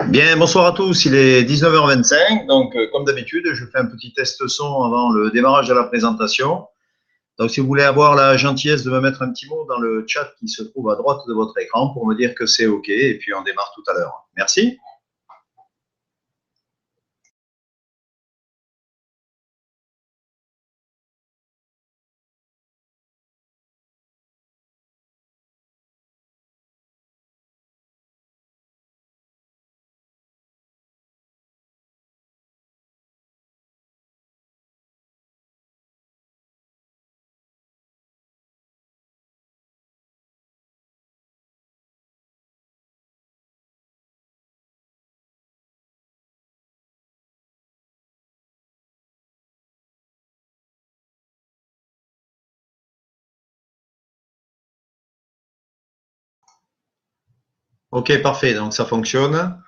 Bien, bonsoir à tous. Il est 19h25. Donc, comme d'habitude, je fais un petit test son avant le démarrage de la présentation. Donc, si vous voulez avoir la gentillesse de me mettre un petit mot dans le chat qui se trouve à droite de votre écran pour me dire que c'est OK. Et puis, on démarre tout à l'heure. Merci. OK, parfait. Donc, ça fonctionne.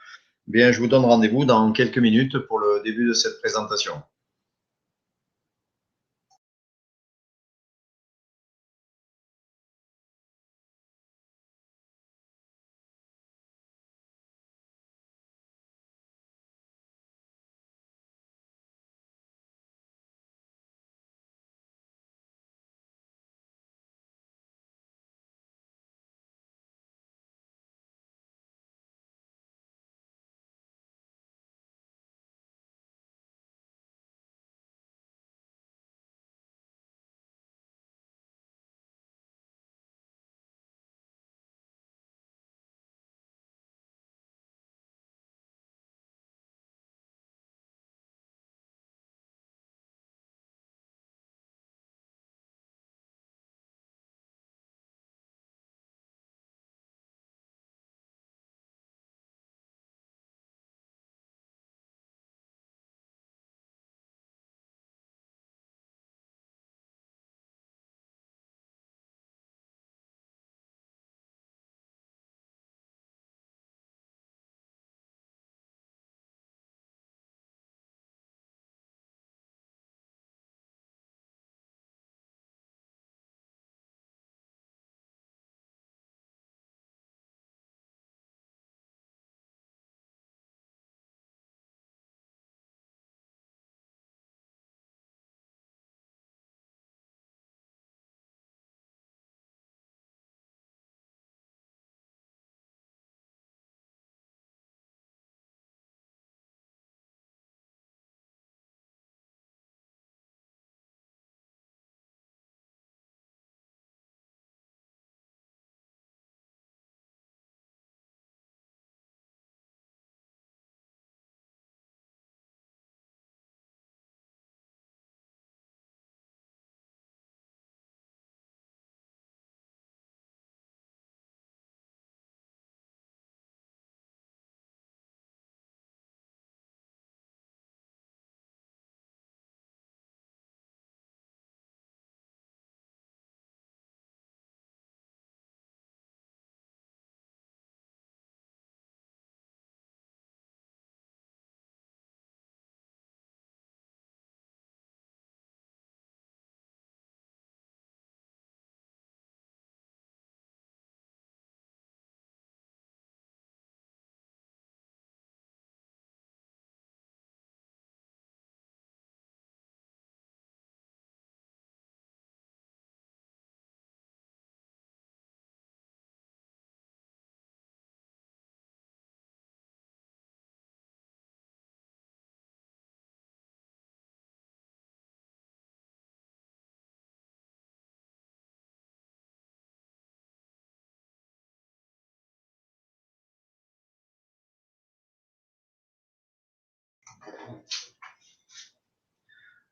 Bien, je vous donne rendez-vous dans quelques minutes pour le début de cette présentation.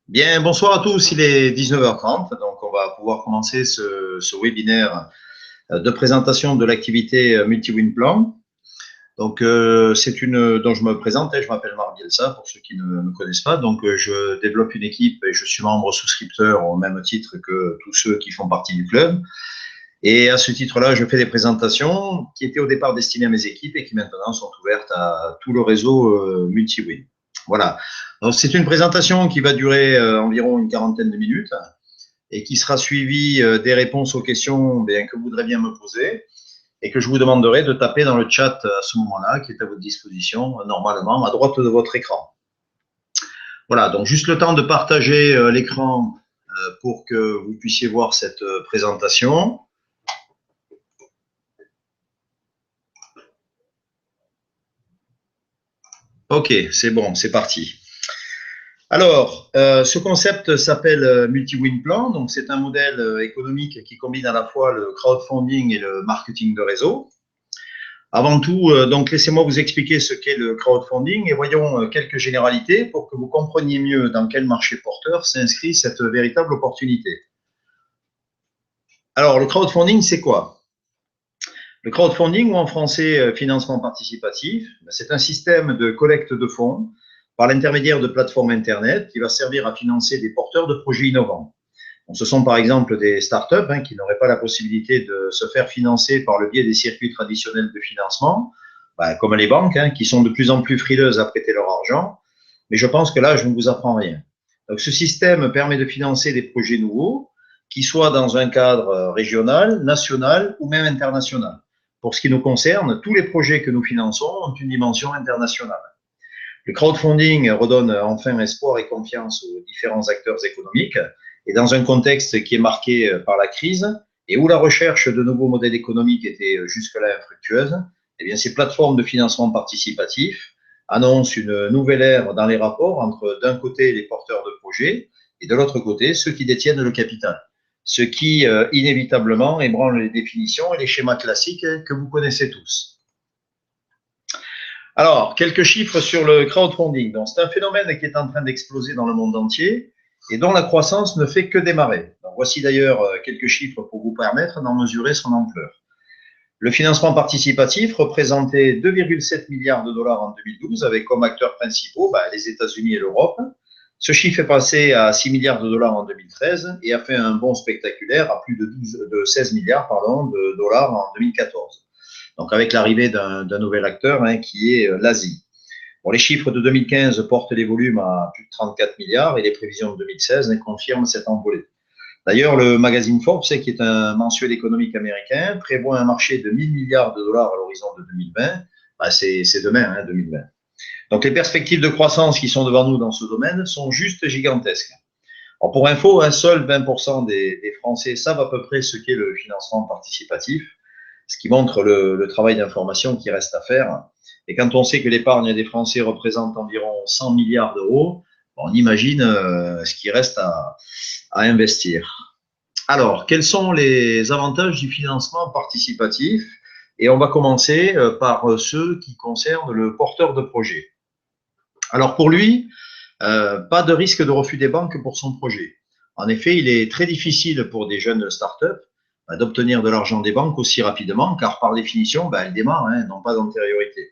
Bien, bonsoir à tous. Il est 19h30. Donc, on va pouvoir commencer ce webinaire de présentation de l'activité Multi-Win Plan. Donc, donc je me présente, je m'appelle Marc Bielsa, pour ceux qui ne me connaissent pas. Donc, je développe une équipe et je suis membre souscripteur au même titre que tous ceux qui font partie du club. Et à ce titre-là, je fais des présentations qui étaient au départ destinées à mes équipes et qui maintenant sont ouvertes à tout le réseau Multi-Win. Voilà. Donc, c'est une présentation qui va durer environ une quarantaine de minutes et qui sera suivie des réponses aux questions que vous voudrez bien me poser. et que je vous demanderai de taper dans le chat à ce moment-là, qui est à votre disposition, normalement, à droite de votre écran. Voilà, donc juste le temps de partager l'écran pour que vous puissiez voir cette présentation. Ok, c'est bon, c'est parti. Alors, ce concept s'appelle Multi-Win Plan. Donc, c'est un modèle économique qui combine à la fois le crowdfunding et le marketing de réseau. Avant tout, donc laissez-moi vous expliquer ce qu'est le crowdfunding et voyons quelques généralités pour que vous compreniez mieux dans quel marché porteur s'inscrit cette véritable opportunité. Alors, le crowdfunding, c'est quoi? Le crowdfunding, ou en français financement participatif, c'est un système de collecte de fonds par l'intermédiaire de plateformes Internet qui va servir à financer des porteurs de projets innovants. Donc, ce sont par exemple des startups qui n'auraient pas la possibilité de se faire financer par le biais des circuits traditionnels de financement, comme les banques, qui sont de plus en plus frileuses à prêter leur argent. Mais je pense que là, je ne vous apprends rien. Donc, ce système permet de financer des projets nouveaux, qui soient dans un cadre régional, national ou même international. Pour ce qui nous concerne, tous les projets que nous finançons ont une dimension internationale. Le crowdfunding redonne enfin espoir et confiance aux différents acteurs économiques. Et dans un contexte qui est marqué par la crise et où la recherche de nouveaux modèles économiques était jusque-là infructueuse, eh bien, ces plateformes de financement participatif annoncent une nouvelle ère dans les rapports entre, d'un côté, les porteurs de projets et de l'autre côté, ceux qui détiennent le capital. Ce qui, inévitablement, ébranle les définitions et les schémas classiques que vous connaissez tous. Alors, quelques chiffres sur le crowdfunding. Donc, c'est un phénomène qui est en train d'exploser dans le monde entier et dont la croissance ne fait que démarrer. Donc, voici d'ailleurs quelques chiffres pour vous permettre d'en mesurer son ampleur. Le financement participatif représentait 2,7 milliards de dollars en 2012 avec comme acteurs principaux les États-Unis et l'Europe. Ce chiffre est passé à 6 milliards de dollars en 2013 et a fait un bond spectaculaire à plus de 16 milliards de dollars en 2014. Donc, avec l'arrivée d'un nouvel acteur qui est l'Asie. Bon, les chiffres de 2015 portent les volumes à plus de 34 milliards et les prévisions de 2016 confirment cette envolée. D'ailleurs, le magazine Forbes, qui est un mensuel économique américain, prévoit un marché de 1000 milliards de dollars à l'horizon de 2020. C'est demain, 2020. Donc, les perspectives de croissance qui sont devant nous dans ce domaine sont juste gigantesques. Alors, pour info, seuls 20% des Français savent à peu près ce qu'est le financement participatif, ce qui montre le travail d'information qui reste à faire. Et quand on sait que l'épargne des Français représente environ 100 milliards d'euros, on imagine ce qui reste à investir. Alors, quels sont les avantages du financement participatif? Et on va commencer par ceux qui concernent le porteur de projet. Alors, pour lui, pas de risque de refus des banques pour son projet. En effet, il est très difficile pour des jeunes startups d'obtenir de l'argent des banques aussi rapidement, car par définition, elles démarrent, n'ont pas d'antériorité.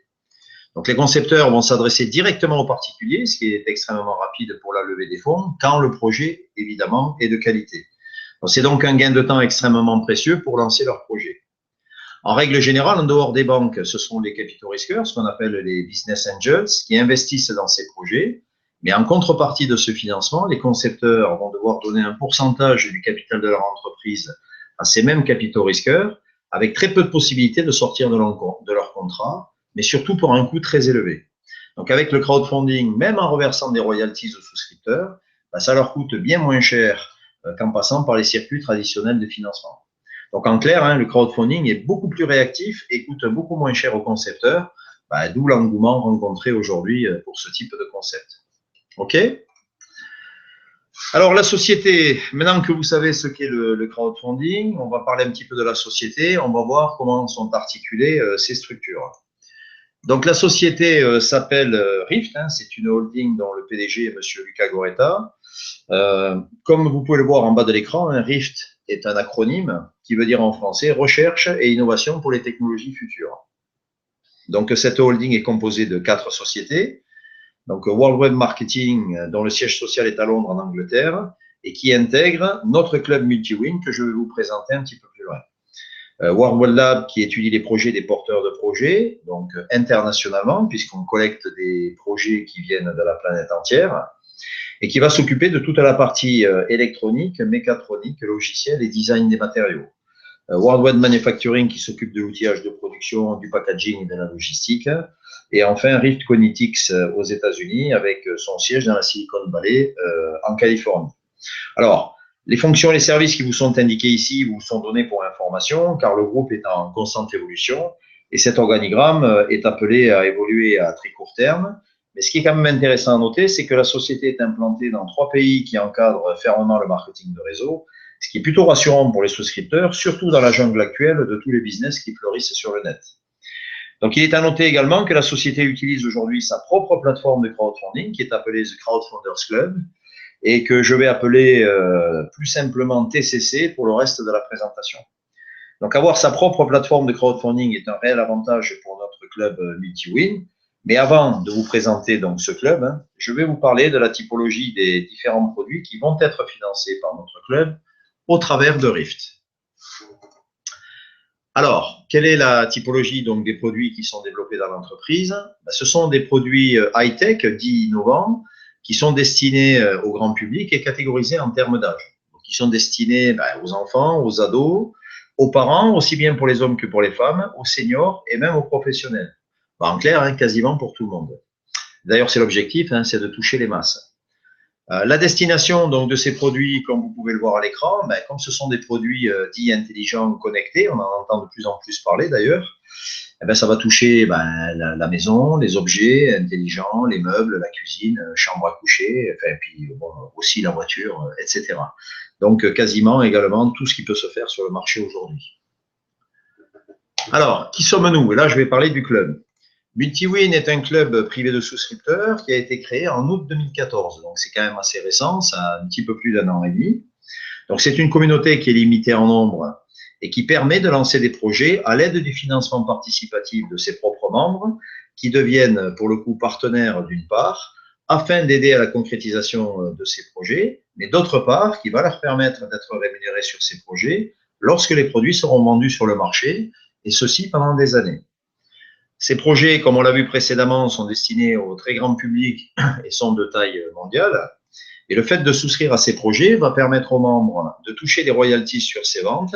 Donc, les concepteurs vont s'adresser directement aux particuliers, ce qui est extrêmement rapide pour la levée des fonds, quand le projet, évidemment, est de qualité. C'est donc un gain de temps extrêmement précieux pour lancer leur projet. En règle générale, en dehors des banques, ce sont les capitaux risqueurs, ce qu'on appelle les business angels, qui investissent dans ces projets. Mais en contrepartie de ce financement, les concepteurs vont devoir donner un pourcentage du capital de leur entreprise à ces mêmes capitaux risqueurs, avec très peu de possibilités de sortir de leur contrat, mais surtout pour un coût très élevé. Donc avec le crowdfunding, même en reversant des royalties aux souscripteurs, ça leur coûte bien moins cher qu'en passant par les circuits traditionnels de financement. Donc en clair, le crowdfunding est beaucoup plus réactif et coûte beaucoup moins cher aux concepteurs, d'où l'engouement rencontré aujourd'hui pour ce type de concept. OK? Alors la société, maintenant que vous savez ce qu'est le crowdfunding, on va parler un petit peu de la société, on va voir comment sont articulées ces structures. Donc la société s'appelle Rift, c'est une holding dont le PDG est M. Luca Goretta. Comme vous pouvez le voir en bas de l'écran, Rift est un acronyme qui veut dire en français Recherche et innovation pour les technologies futures. Donc cette holding est composée de 4 sociétés. Donc World Web Marketing, dont le siège social est à Londres en Angleterre, et qui intègre notre club Multiwin que je vais vous présenter un petit peu plus loin. World Web Lab qui étudie les projets des porteurs de projets, donc internationalement, puisqu'on collecte des projets qui viennent de la planète entière, et qui va s'occuper de toute la partie électronique, mécatronique, logiciel et design des matériaux. Worldwide Manufacturing qui s'occupe de l'outillage de production, du packaging et de la logistique. Et enfin, Rift Cognitics aux États-Unis avec son siège dans la Silicon Valley en Californie. Alors, les fonctions et les services qui vous sont indiqués ici vous sont donnés pour information, car le groupe est en constante évolution et cet organigramme est appelé à évoluer à très court terme. Mais ce qui est quand même intéressant à noter, c'est que la société est implantée dans 3 pays qui encadrent fermement le marketing de réseau, ce qui est plutôt rassurant pour les souscripteurs, surtout dans la jungle actuelle de tous les business qui fleurissent sur le net. Donc, il est à noter également que la société utilise aujourd'hui sa propre plateforme de crowdfunding qui est appelée The Crowdfunders Club, et que je vais appeler plus simplement TCC pour le reste de la présentation. Donc, avoir sa propre plateforme de crowdfunding est un réel avantage pour notre club MultiWin. Mais avant de vous présenter donc ce club, je vais vous parler de la typologie des différents produits qui vont être financés par notre club au travers de Rift. Alors, quelle est la typologie donc des produits qui sont développés dans l'entreprise? Ce sont des produits high-tech, dits innovants, qui sont destinés au grand public et catégorisés en termes d'âge. Qui sont destinés aux enfants, aux ados, aux parents, aussi bien pour les hommes que pour les femmes, aux seniors et même aux professionnels. En clair, quasiment pour tout le monde. D'ailleurs, c'est l'objectif, c'est de toucher les masses. La destination donc, de ces produits, comme vous pouvez le voir à l'écran, comme ce sont des produits dits intelligents, connectés, on en entend de plus en plus parler d'ailleurs, ça va toucher la maison, les objets intelligents, les meubles, la cuisine, chambre à coucher, enfin, puis aussi la voiture, etc. Donc quasiment également tout ce qui peut se faire sur le marché aujourd'hui. Alors, qui sommes-nous? Et là, je vais parler du club. MultiWin est un club privé de souscripteurs qui a été créé en août 2014. Donc, c'est quand même assez récent, ça a un petit peu plus d'1 an et demi. Donc, c'est une communauté qui est limitée en nombre et qui permet de lancer des projets à l'aide du financement participatif de ses propres membres qui deviennent, pour le coup, partenaires d'une part, afin d'aider à la concrétisation de ces projets, mais d'autre part, qui va leur permettre d'être rémunérés sur ces projets lorsque les produits seront vendus sur le marché, et ceci pendant des années. Ces projets, comme on l'a vu précédemment, sont destinés au très grand public et sont de taille mondiale. Et le fait de souscrire à ces projets va permettre aux membres de toucher des royalties sur ces ventes.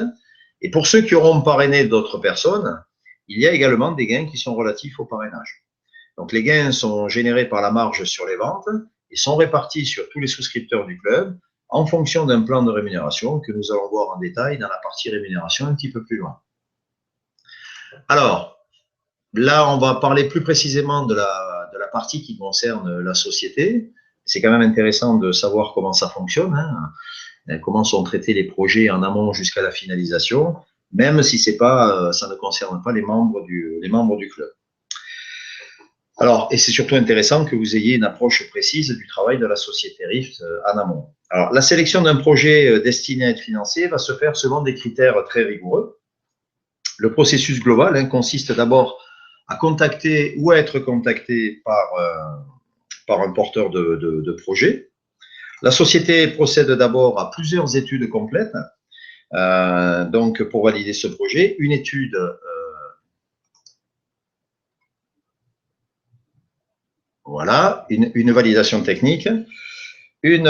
Et pour ceux qui auront parrainé d'autres personnes, il y a également des gains qui sont relatifs au parrainage. Donc les gains sont générés par la marge sur les ventes et sont répartis sur tous les souscripteurs du club en fonction d'un plan de rémunération que nous allons voir en détail dans la partie rémunération un petit peu plus loin. Alors, là, on va parler plus précisément de la partie qui concerne la société. C'est quand même intéressant de savoir comment ça fonctionne, comment sont traités les projets en amont jusqu'à la finalisation, même si ça ne concerne pas les membres du club. Alors, et c'est surtout intéressant que vous ayez une approche précise du travail de la société Rift en amont. Alors, la sélection d'un projet destiné à être financé va se faire selon des critères très rigoureux. Le processus global consiste d'abord à contacter ou à être contacté par un porteur de projet. La société procède d'abord à plusieurs études complètes donc pour valider ce projet. Une étude voilà, une validation technique, une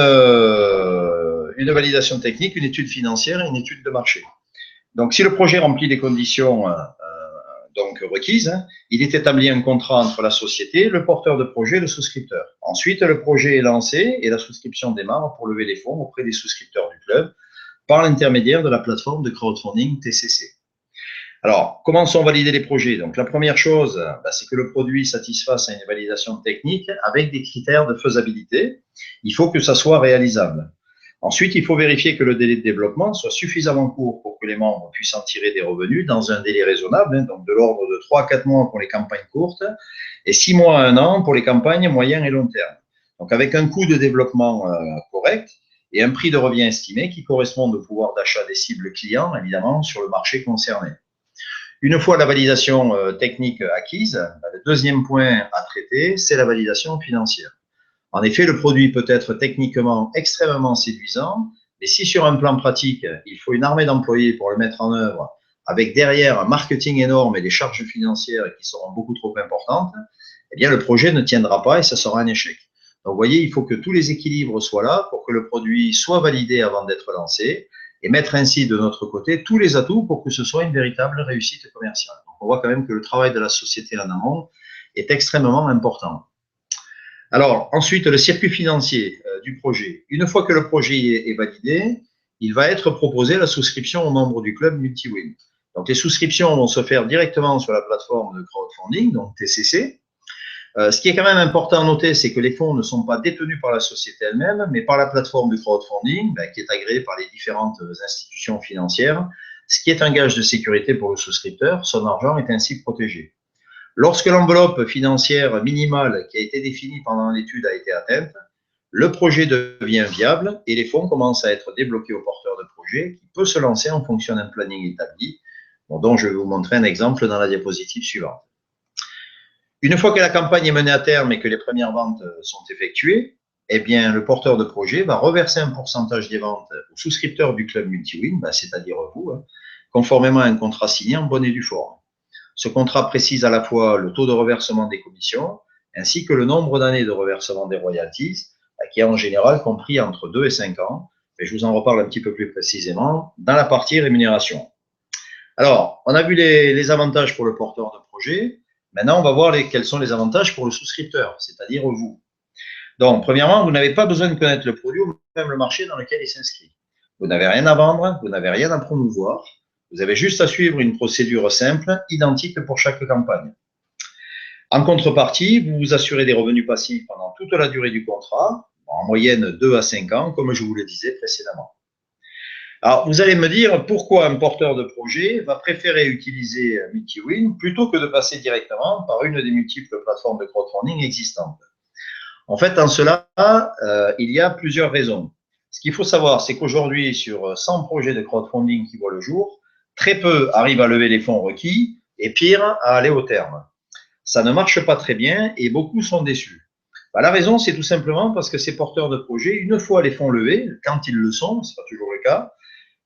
validation technique, une étude financière et une étude de marché. Donc, si le projet remplit les conditions donc requises, il est établi un contrat entre la société, le porteur de projet et le souscripteur. Ensuite, le projet est lancé et la souscription démarre pour lever les fonds auprès des souscripteurs du club par l'intermédiaire de la plateforme de crowdfunding TCC. Alors, comment sont validés les projets? Donc, la première chose, c'est que le produit satisfasse à une validation technique avec des critères de faisabilité. Il faut que ça soit réalisable. Ensuite, il faut vérifier que le délai de développement soit suffisamment court pour que les membres puissent en tirer des revenus dans un délai raisonnable, donc de l'ordre de 3 à 4 mois pour les campagnes courtes et 6 mois à 1 an pour les campagnes moyen et long terme. Donc, avec un coût de développement correct et un prix de revient estimé qui correspond au pouvoir d'achat des cibles clients, évidemment, sur le marché concerné. Une fois la validation technique acquise, le deuxième point à traiter, c'est la validation financière. En effet, le produit peut être techniquement extrêmement séduisant, mais si sur un plan pratique, il faut une armée d'employés pour le mettre en œuvre, avec derrière un marketing énorme et des charges financières qui seront beaucoup trop importantes, eh bien le projet ne tiendra pas et ça sera un échec. Donc, vous voyez, il faut que tous les équilibres soient là pour que le produit soit validé avant d'être lancé et mettre ainsi de notre côté tous les atouts pour que ce soit une véritable réussite commerciale. Donc, on voit quand même que le travail de la société en amont est extrêmement important. Alors, ensuite, le circuit financier du projet. Une fois que le projet est validé, il va être proposé la souscription aux membres du club MultiWin. Donc, les souscriptions vont se faire directement sur la plateforme de crowdfunding, donc TCC. Ce qui est quand même important à noter, c'est que les fonds ne sont pas détenus par la société elle-même, mais par la plateforme de crowdfunding, qui est agréée par les différentes institutions financières, ce qui est un gage de sécurité pour le souscripteur. Son argent est ainsi protégé. Lorsque l'enveloppe financière minimale qui a été définie pendant l'étude a été atteinte, le projet devient viable et les fonds commencent à être débloqués au porteur de projet qui peut se lancer en fonction d'un planning établi, dont je vais vous montrer un exemple dans la diapositive suivante. Une fois que la campagne est menée à terme et que les premières ventes sont effectuées, eh bien, le porteur de projet va reverser un pourcentage des ventes aux souscripteurs du club MultiWin, c'est-à-dire vous, conformément à un contrat signé en bonne et due forme. Ce contrat précise à la fois le taux de reversement des commissions ainsi que le nombre d'années de reversement des royalties, qui est en général compris entre 2 et 5 ans. Et je vous en reparle un petit peu plus précisément dans la partie rémunération. Alors, on a vu les avantages pour le porteur de projet. Maintenant, on va voir quels sont les avantages pour le souscripteur, c'est-à-dire vous. Donc, premièrement, vous n'avez pas besoin de connaître le produit ou même le marché dans lequel il s'inscrit. Vous n'avez rien à vendre, vous n'avez rien à promouvoir. Vous avez juste à suivre une procédure simple, identique pour chaque campagne. En contrepartie, vous vous assurez des revenus passifs pendant toute la durée du contrat, en moyenne 2 à 5 ans, comme je vous le disais précédemment. Alors, vous allez me dire pourquoi un porteur de projet va préférer utiliser MultiWin plutôt que de passer directement par une des multiples plateformes de crowdfunding existantes. En fait, en cela, il y a plusieurs raisons. Ce qu'il faut savoir, c'est qu'aujourd'hui, sur 100 projets de crowdfunding qui voient le jour, très peu arrivent à lever les fonds requis et pire, à aller au terme. Ça ne marche pas très bien et beaucoup sont déçus. La raison, c'est tout simplement parce que ces porteurs de projets, une fois les fonds levés, quand ils le sont, ce n'est pas toujours le cas,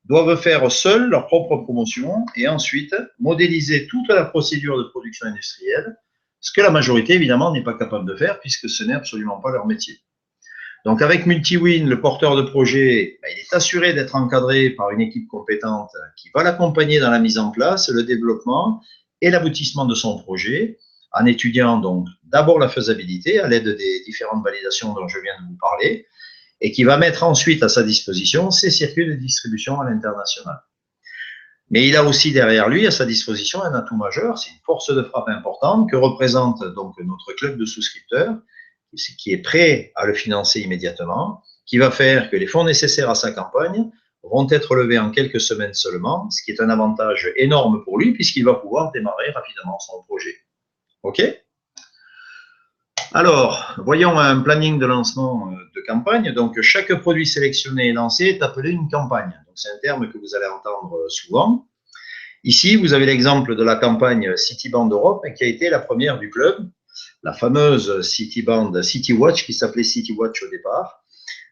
doivent faire seuls leur propre promotion et ensuite modéliser toute la procédure de production industrielle, ce que la majorité, évidemment, n'est pas capable de faire puisque ce n'est absolument pas leur métier. Donc, avec MultiWin, le porteur de projet, il est assuré d'être encadré par une équipe compétente qui va l'accompagner dans la mise en place, le développement et l'aboutissement de son projet, en étudiant donc d'abord la faisabilité à l'aide des différentes validations dont je viens de vous parler, et qui va mettre ensuite à sa disposition ses circuits de distribution à l'international. Mais il a aussi derrière lui, à sa disposition, un atout majeur, c'est une force de frappe importante que représente donc notre club de souscripteurs, qui est prêt à le financer immédiatement, qui va faire que les fonds nécessaires à sa campagne vont être levés en quelques semaines seulement, ce qui est un avantage énorme pour lui puisqu'il va pouvoir démarrer rapidement son projet. OK ? Alors, voyons un planning de lancement de campagne. Donc, chaque produit sélectionné et lancé est appelé une campagne. Donc, c'est un terme que vous allez entendre souvent. Ici, vous avez l'exemple de la campagne Cityband Europe qui a été la première du club, la fameuse Cityband Citywatch qui s'appelait Citywatch au départ.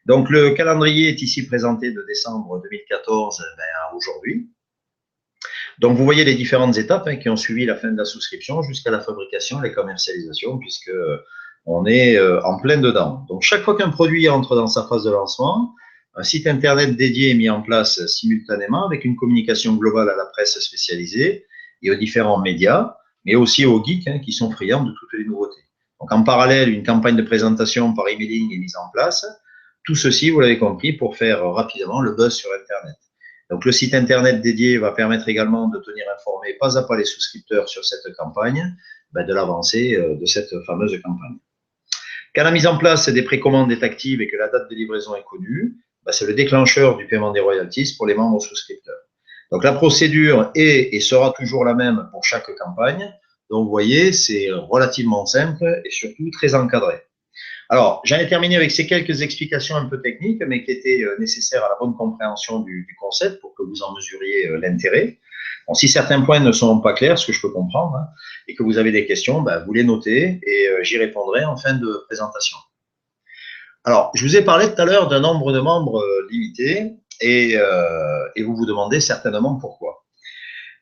Donc, le calendrier est ici présenté de décembre 2014 à aujourd'hui. Donc, vous voyez les différentes étapes qui ont suivi la fin de la souscription jusqu'à la fabrication et la commercialisation, puisque on est en plein dedans. Donc, chaque fois qu'un produit entre dans sa phase de lancement, un site internet dédié est mis en place simultanément avec une communication globale à la presse spécialisée et aux différents médias, mais aussi aux geeks qui sont friands de toutes les nouveautés. Donc, en parallèle, une campagne de présentation par emailing est mise en place. Tout ceci, vous l'avez compris, pour faire rapidement le buzz sur Internet. Donc, le site Internet dédié va permettre également de tenir informés pas à pas les souscripteurs sur cette campagne, de l'avancée de cette fameuse campagne. Quand la mise en place des précommandes est active et que la date de livraison est connue, c'est le déclencheur du paiement des royalties pour les membres souscripteurs. Donc, la procédure est et sera toujours la même pour chaque campagne. Donc, vous voyez, c'est relativement simple et surtout très encadré. Alors, j'en ai terminé avec ces quelques explications un peu techniques, mais qui étaient nécessaires à la bonne compréhension du concept pour que vous en mesuriez l'intérêt. Bon, si certains points ne sont pas clairs, ce que je peux comprendre, et que vous avez des questions, vous les notez et j'y répondrai en fin de présentation. Alors, je vous ai parlé tout à l'heure d'un nombre de membres limité et vous vous demandez certainement pourquoi.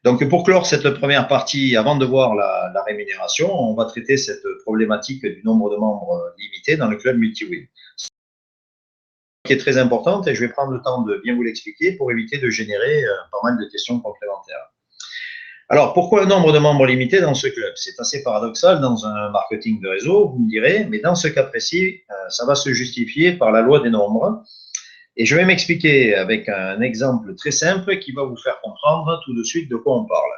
Donc, pour clore cette première partie, avant de voir la rémunération, on va traiter cette problématique du nombre de membres limité dans le club MultiWin. qui est très importante et je vais prendre le temps de bien vous l'expliquer pour éviter de générer pas mal de questions complémentaires. Alors, pourquoi un nombre de membres limité dans ce club? C'est assez paradoxal dans un marketing de réseau, vous me direz, mais dans ce cas précis, ça va se justifier par la loi des nombres. Et je vais m'expliquer avec un exemple très simple qui va vous faire comprendre tout de suite de quoi on parle.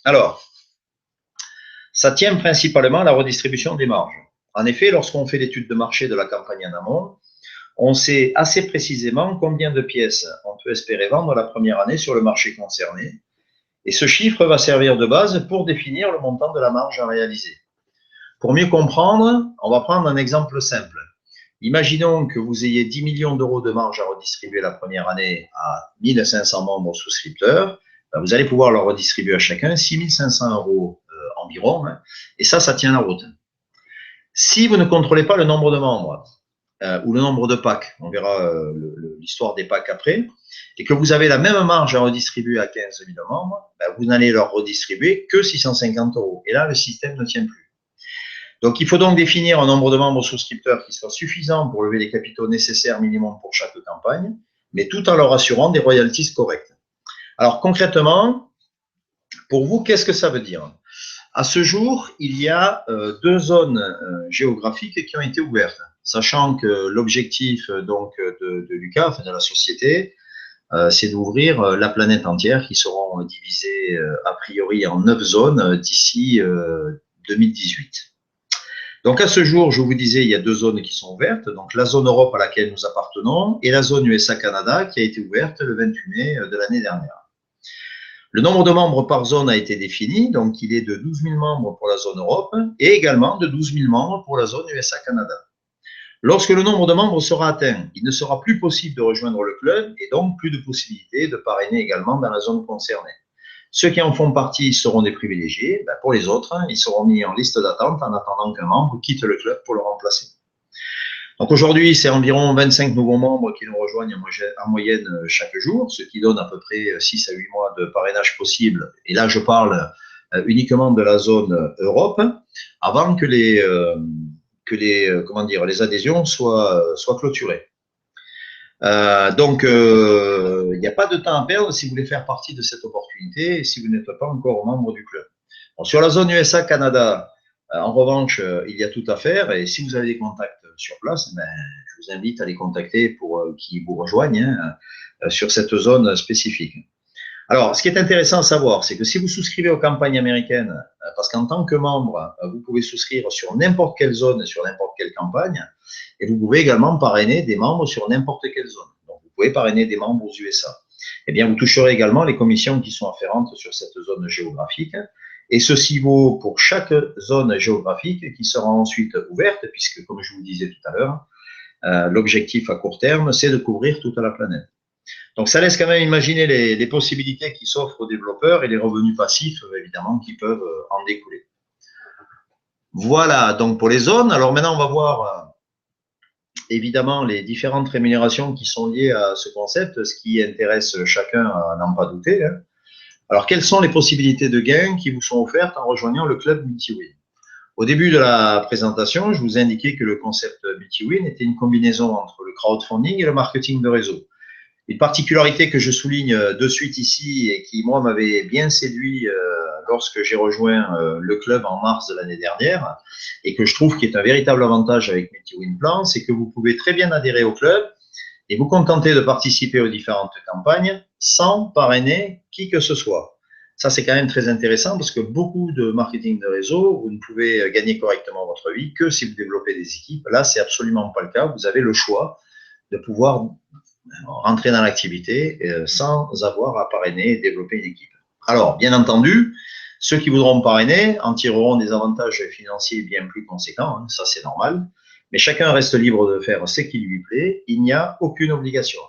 Alors, ça tient principalement à la redistribution des marges. En effet, lorsqu'on fait l'étude de marché de la campagne en amont, on sait assez précisément combien de pièces on peut espérer vendre la première année sur le marché concerné. Et ce chiffre va servir de base pour définir le montant de la marge à réaliser. Pour mieux comprendre, on va prendre un exemple simple. Imaginons que vous ayez 10 millions d'euros de marge à redistribuer la première année à 1500 membres souscripteurs. Vous allez pouvoir leur redistribuer à chacun 6500 euros environ. Et ça tient la route. Si vous ne contrôlez pas le nombre de membres ou le nombre de packs, on verra l'histoire des packs après, et que vous avez la même marge à redistribuer à 15 000 membres, vous n'allez leur redistribuer que 650 euros. Et là, le système ne tient plus. Donc, il faut donc définir un nombre de membres souscripteurs qui soit suffisant pour lever les capitaux nécessaires minimum pour chaque campagne, mais tout en leur assurant des royalties correctes. Alors, concrètement, pour vous, qu'est-ce que ça veut dire? À ce jour, il y a deux zones géographiques qui ont été ouvertes, sachant que l'objectif donc de Lucas, enfin de la société, c'est d'ouvrir la planète entière qui seront divisées a priori en 9 zones d'ici 2018. Donc à ce jour, je vous disais, il y a deux zones qui sont ouvertes, donc la zone Europe à laquelle nous appartenons et la zone USA-Canada qui a été ouverte le 28 mai de l'année dernière. Le nombre de membres par zone a été défini, donc il est de 12 000 membres pour la zone Europe et également de 12 000 membres pour la zone USA-Canada. Lorsque le nombre de membres sera atteint, il ne sera plus possible de rejoindre le club et donc plus de possibilité de parrainer également dans la zone concernée. Ceux qui en font partie seront des privilégiés. Pour les autres, ils seront mis en liste d'attente en attendant qu'un membre quitte le club pour le remplacer. Donc aujourd'hui, c'est environ 25 nouveaux membres qui nous rejoignent en moyenne chaque jour, ce qui donne à peu près 6 à 8 mois de parrainage possible. Et là, je parle uniquement de la zone Europe, avant que les adhésions soient clôturées. Donc, il n'y a pas de temps à perdre si vous voulez faire partie de cette opportunité et si vous n'êtes pas encore membre du club. Bon, sur la zone USA-Canada, en revanche, il y a tout à faire et si vous avez des contacts sur place, je vous invite à les contacter pour qu'ils vous rejoignent sur cette zone spécifique. Alors, ce qui est intéressant à savoir, c'est que si vous souscrivez aux campagnes américaines, parce qu'en tant que membre, vous pouvez souscrire sur n'importe quelle zone, sur n'importe quelle campagne, et vous pouvez également parrainer des membres sur n'importe quelle zone. Donc, vous pouvez parrainer des membres aux USA. Eh bien, vous toucherez également les commissions qui sont afférentes sur cette zone géographique. Et ceci vaut pour chaque zone géographique qui sera ensuite ouverte, puisque, comme je vous disais tout à l'heure, l'objectif à court terme, c'est de couvrir toute la planète. Donc, ça laisse quand même imaginer les possibilités qui s'offrent aux développeurs et les revenus passifs, évidemment, qui peuvent en découler. Voilà, donc pour les zones. Alors maintenant, on va voir évidemment les différentes rémunérations qui sont liées à ce concept, ce qui intéresse chacun à n'en pas douter. Alors, quelles sont les possibilités de gains qui vous sont offertes en rejoignant le club MultiWin? Au début de la présentation, je vous ai indiqué que le concept MultiWin était une combinaison entre le crowdfunding et le marketing de réseau. Une particularité que je souligne de suite ici et qui, moi, m'avait bien séduit lorsque j'ai rejoint le club en mars de l'année dernière et que je trouve qui est un véritable avantage avec MultiWin Plan, c'est que vous pouvez très bien adhérer au club et vous contenter de participer aux différentes campagnes sans parrainer qui que ce soit. Ça, c'est quand même très intéressant parce que beaucoup de marketing de réseau, vous ne pouvez gagner correctement votre vie que si vous développez des équipes. Là, c'est absolument pas le cas. Vous avez le choix de pouvoir rentrer dans l'activité sans avoir à parrainer et développer une équipe. Alors, bien entendu, ceux qui voudront parrainer en tireront des avantages financiers bien plus conséquents, hein, ça c'est normal, mais chacun reste libre de faire ce qui lui plaît, il n'y a aucune obligation.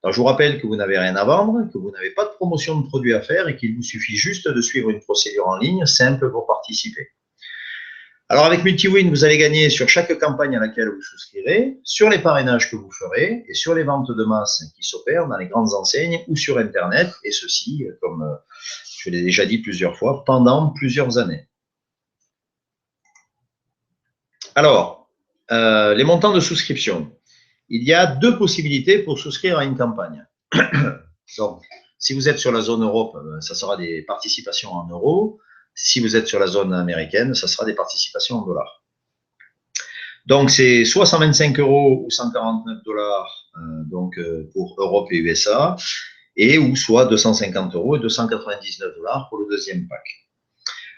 Alors, je vous rappelle que vous n'avez rien à vendre, que vous n'avez pas de promotion de produit à faire et qu'il vous suffit juste de suivre une procédure en ligne simple pour participer. Alors, avec MultiWin, vous allez gagner sur chaque campagne à laquelle vous souscrirez, sur les parrainages que vous ferez et sur les ventes de masse qui s'opèrent dans les grandes enseignes ou sur Internet, et ceci, comme je l'ai déjà dit plusieurs fois, pendant plusieurs années. Alors, les montants de souscription. il y a deux possibilités pour souscrire à une campagne. Donc, si vous êtes sur la zone Europe, ça sera des participations en euros. Si vous êtes sur la zone américaine, ça sera des participations en dollars. Donc, c'est soit 125 € ou 149 $, pour Europe et USA, et ou soit 250 € et 299 $ pour le deuxième pack.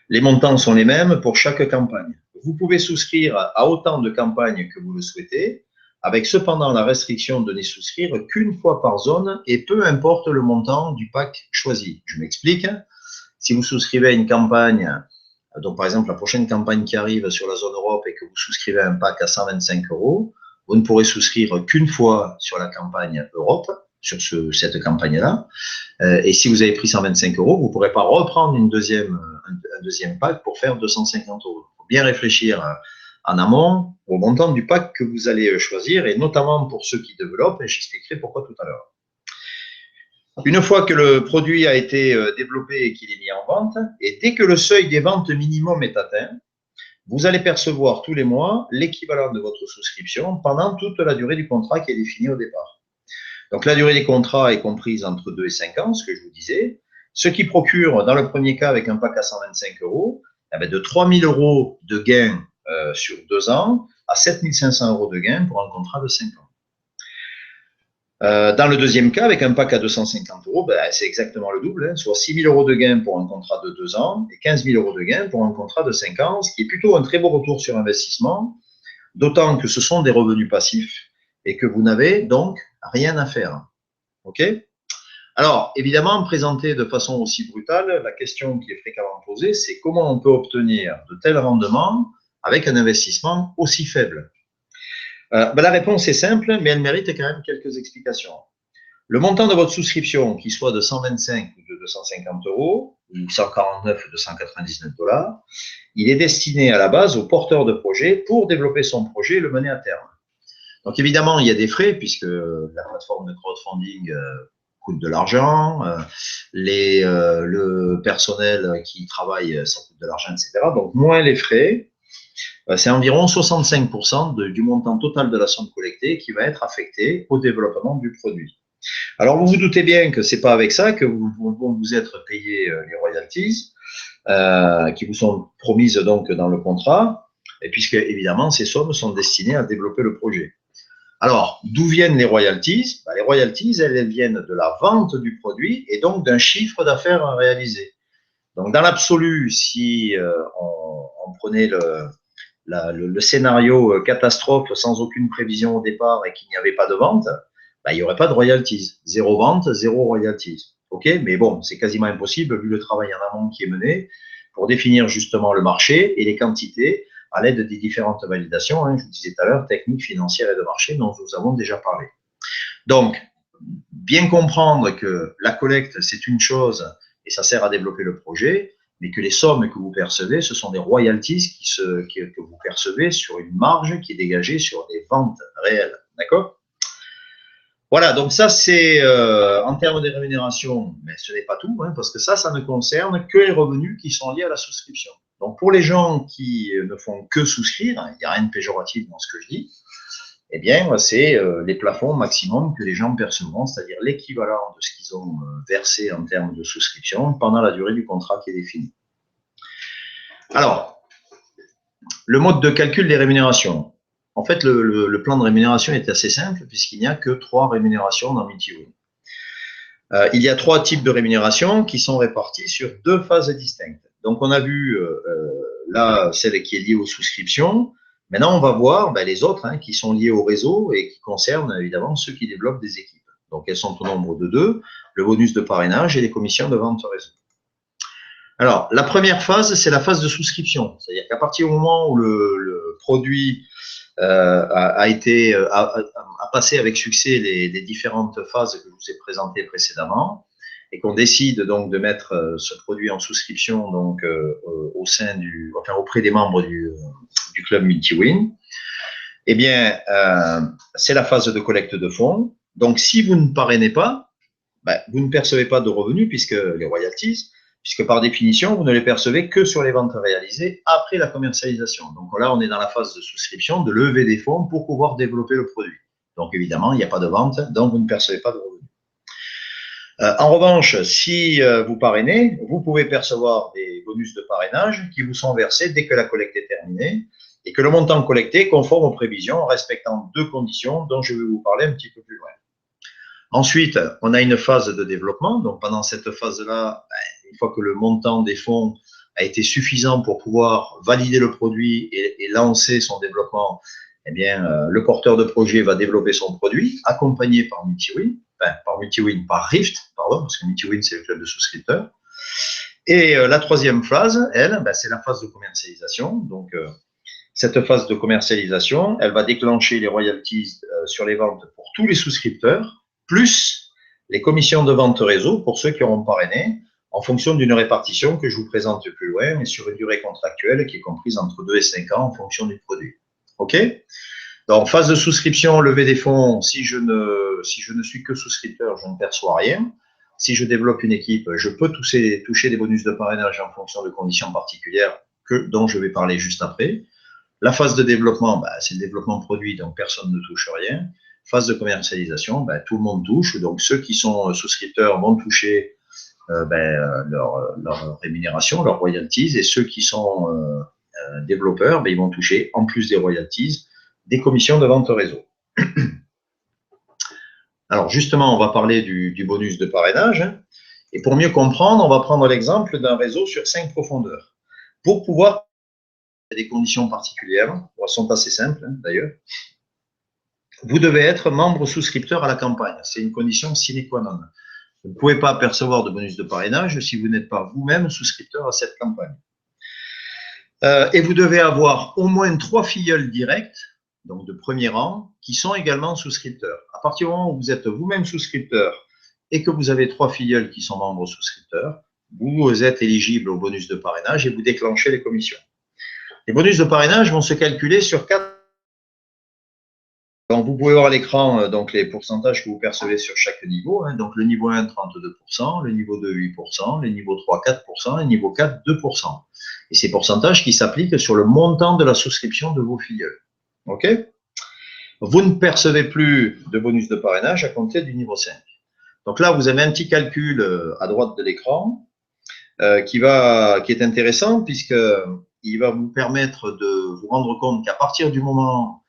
Les montants sont les mêmes pour chaque campagne. Vous pouvez souscrire à autant de campagnes que vous le souhaitez, avec cependant la restriction de n'y souscrire qu'une fois par zone et peu importe le montant du pack choisi. Je m'explique. Si vous souscrivez à une campagne, donc par exemple la prochaine campagne qui arrive sur la zone Europe et que vous souscrivez à un pack à 125 €, vous ne pourrez souscrire qu'une fois sur la campagne Europe, sur cette campagne-là. Et si vous avez pris 125 €, vous ne pourrez pas reprendre un deuxième pack pour faire 250 €. Il faut bien réfléchir en amont au montant du pack que vous allez choisir, et notamment pour ceux qui développent, et j'expliquerai pourquoi tout à l'heure. Une fois que le produit a été développé et qu'il est mis en vente, et dès que le seuil des ventes minimum est atteint, vous allez percevoir tous les mois l'équivalent de votre souscription pendant toute la durée du contrat qui est définie au départ. Donc la durée des contrats est comprise entre 2 et 5 ans, ce que je vous disais, ce qui procure, dans le premier cas avec un pack à 125 €, de 3 000 € de gains sur 2 ans à 7 500 € de gains pour un contrat de 5 ans. Dans le deuxième cas, avec un pack à 250 €, c'est exactement le double, soit 6 000 € de gains pour un contrat de 2 ans et 15 000 € de gains pour un contrat de 5 ans, ce qui est plutôt un très beau retour sur investissement, d'autant que ce sont des revenus passifs et que vous n'avez donc rien à faire. OK ? Alors, évidemment, présenté de façon aussi brutale, la question qui est fréquemment posée, c'est comment on peut obtenir de tels rendements avec un investissement aussi faible. La réponse est simple, mais elle mérite quand même quelques explications. Le montant de votre souscription, qu'il soit de 125 ou de 250 €, ou 149 ou de 199 $, il est destiné à la base au porteur de projet pour développer son projet et le mener à terme. Donc évidemment, il y a des frais puisque la plateforme de crowdfunding coûte de l'argent, le personnel qui travaille, ça coûte de l'argent, etc. Donc moins les frais, c'est environ 65% du montant total de la somme collectée qui va être affecté au développement du produit. Alors vous vous doutez bien que c'est pas avec ça que vous être payé les royalties qui vous sont promises donc dans le contrat, et puisque évidemment ces sommes sont destinées à développer le projet. Alors, d'où viennent les royalties? Les royalties, elles viennent de la vente du produit et donc d'un chiffre d'affaires réalisé. Donc, dans l'absolu, si on prenait le scénario catastrophe sans aucune prévision au départ et qu'il n'y avait pas de vente, il n'y aurait pas de royalties. Zéro vente, zéro royalties. OK? Mais bon, c'est quasiment impossible vu le travail en amont qui est mené pour définir justement le marché et les quantités à l'aide des différentes validations, je vous disais tout à l'heure, techniques, financières et de marché, dont nous avons déjà parlé. Donc, bien comprendre que la collecte, c'est une chose et ça sert à développer le projet, mais que les sommes que vous percevez, ce sont des royalties que vous percevez sur une marge qui est dégagée sur des ventes réelles. D'accord ? Voilà, donc ça c'est en termes de rémunération, mais ce n'est pas tout, parce que ça ne concerne que les revenus qui sont liés à la souscription. Donc pour les gens qui ne font que souscrire, il n'y a rien de péjoratif dans ce que je dis, eh bien c'est les plafonds maximum que les gens percevront, c'est-à-dire l'équivalent de ce qu'ils ont versé en termes de souscription pendant la durée du contrat qui est défini. Alors, le mode de calcul des rémunérations. En fait, le plan de rémunération est assez simple puisqu'il n'y a que 3 rémunérations dans MultiWin. Il y a 3 types de rémunérations qui sont réparties sur 2 phases distinctes. Donc, on a vu là celle qui est liée aux souscriptions. Maintenant, on va voir les autres qui sont liées au réseau et qui concernent évidemment ceux qui développent des équipes. Donc, elles sont au nombre de 2, le bonus de parrainage et les commissions de vente réseau. Alors, la première phase, c'est la phase de souscription. C'est-à-dire qu'à partir du moment où le produit a passé avec succès les différentes phases que je vous ai présentées précédemment et qu'on décide donc de mettre ce produit en souscription donc auprès des membres du club MultiWin, eh bien c'est la phase de collecte de fonds. Donc si vous ne parrainez pas, vous ne percevez pas de revenus puisque les royalties, puisque par définition, vous ne les percevez que sur les ventes réalisées après la commercialisation. Donc là, on est dans la phase de souscription, de lever des fonds pour pouvoir développer le produit. Donc, évidemment, il n'y a pas de vente, donc vous ne percevez pas de revenus. En revanche, si vous parrainez, vous pouvez percevoir des bonus de parrainage qui vous sont versés dès que la collecte est terminée et que le montant collecté est conforme aux prévisions en respectant deux conditions dont je vais vous parler un petit peu plus loin. Ensuite, on a une phase de développement. Donc, pendant cette phase-là, une fois que le montant des fonds a été suffisant pour pouvoir valider le produit et lancer son développement, eh bien, le porteur de projet va développer son produit, accompagné par Multiwin, par Rift, pardon, parce que Multiwin, c'est le club de souscripteurs. Et la troisième phase, elle, c'est la phase de commercialisation. Donc, cette phase de commercialisation, elle va déclencher les royalties sur les ventes pour tous les souscripteurs, plus les commissions de vente réseau pour ceux qui auront parrainé, en fonction d'une répartition que je vous présente plus loin, mais sur une durée contractuelle qui est comprise entre 2 et 5 ans en fonction du produit. OK? Donc, phase de souscription, levée des fonds, si je ne suis que souscripteur, je ne perçois rien. Si je développe une équipe, je peux toucher des bonus de parrainage en fonction de conditions particulières dont je vais parler juste après. La phase de développement, c'est le développement produit, donc personne ne touche rien. Phase de commercialisation, tout le monde touche. Donc, ceux qui sont souscripteurs vont toucher leur rémunération, leurs royalties, et ceux qui sont développeurs, ils vont toucher, en plus des royalties, des commissions de vente réseau. Alors, justement, on va parler du bonus de parrainage. Et pour mieux comprendre, on va prendre l'exemple d'un réseau sur 5 profondeurs. Pour pouvoir, il y a des conditions particulières, elles sont assez simples d'ailleurs. Vous devez être membre souscripteur à la campagne. C'est une condition sine qua non. Vous ne pouvez pas percevoir de bonus de parrainage si vous n'êtes pas vous-même souscripteur à cette campagne. Et vous devez avoir au moins 3 filleuls directs, donc de premier rang, qui sont également souscripteurs. À partir du moment où vous êtes vous-même souscripteur et que vous avez 3 filleuls qui sont membres souscripteurs, vous êtes éligible au bonus de parrainage et vous déclenchez les commissions. Les bonus de parrainage vont se calculer sur 4. Donc, vous pouvez voir à l'écran donc les pourcentages que vous percevez sur chaque niveau. Donc, le niveau 1, 32%, le niveau 2, 8%, le niveau 3, 4%, et le niveau 4, 2%. Et ces pourcentages qui s'appliquent sur le montant de la souscription de vos filleuls. OK? Vous ne percevez plus de bonus de parrainage à compter du niveau 5. Donc là, vous avez un petit calcul à droite de l'écran qui est intéressant puisqu'il va vous permettre de vous rendre compte qu'à partir du moment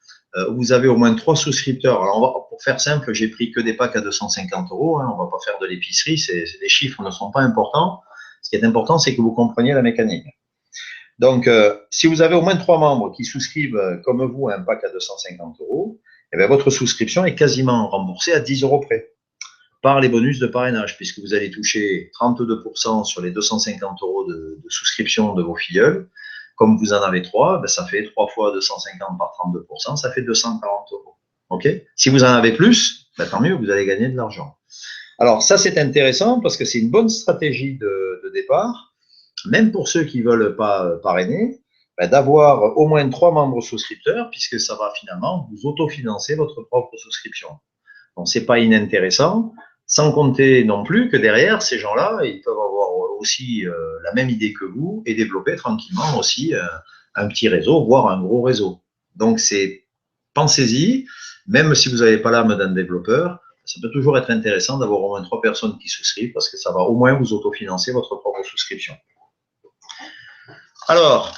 où vous avez au moins 3 souscripteurs, alors pour faire simple, j'ai pris que des packs à 250 €, on ne va pas faire de l'épicerie, les chiffres ne sont pas importants. Ce qui est important, c'est que vous compreniez la mécanique. Donc, si vous avez au moins 3 membres qui souscrivent comme vous à un pack à 250 €, eh bien, votre souscription est quasiment remboursée à 10 € près par les bonus de parrainage, puisque vous allez toucher 32% sur les 250 € de souscription de vos filleuls. Comme vous en avez 3, ça fait 3 fois 250 par 32%, ça fait 240 €. Okay ? Si vous en avez plus, tant mieux, vous allez gagner de l'argent. Alors, ça, c'est intéressant parce que c'est une bonne stratégie de départ, même pour ceux qui ne veulent pas parrainer, d'avoir au moins 3 membres souscripteurs, puisque ça va finalement vous autofinancer votre propre souscription. Donc, ce n'est pas inintéressant, sans compter non plus que derrière, ces gens-là, ils peuvent avoir aussi la même idée que vous et développer tranquillement aussi un petit réseau, voire un gros réseau. Donc, pensez-y, même si vous n'avez pas l'âme d'un développeur, ça peut toujours être intéressant d'avoir au moins 3 personnes qui souscrivent parce que ça va au moins vous autofinancer votre propre souscription. Alors,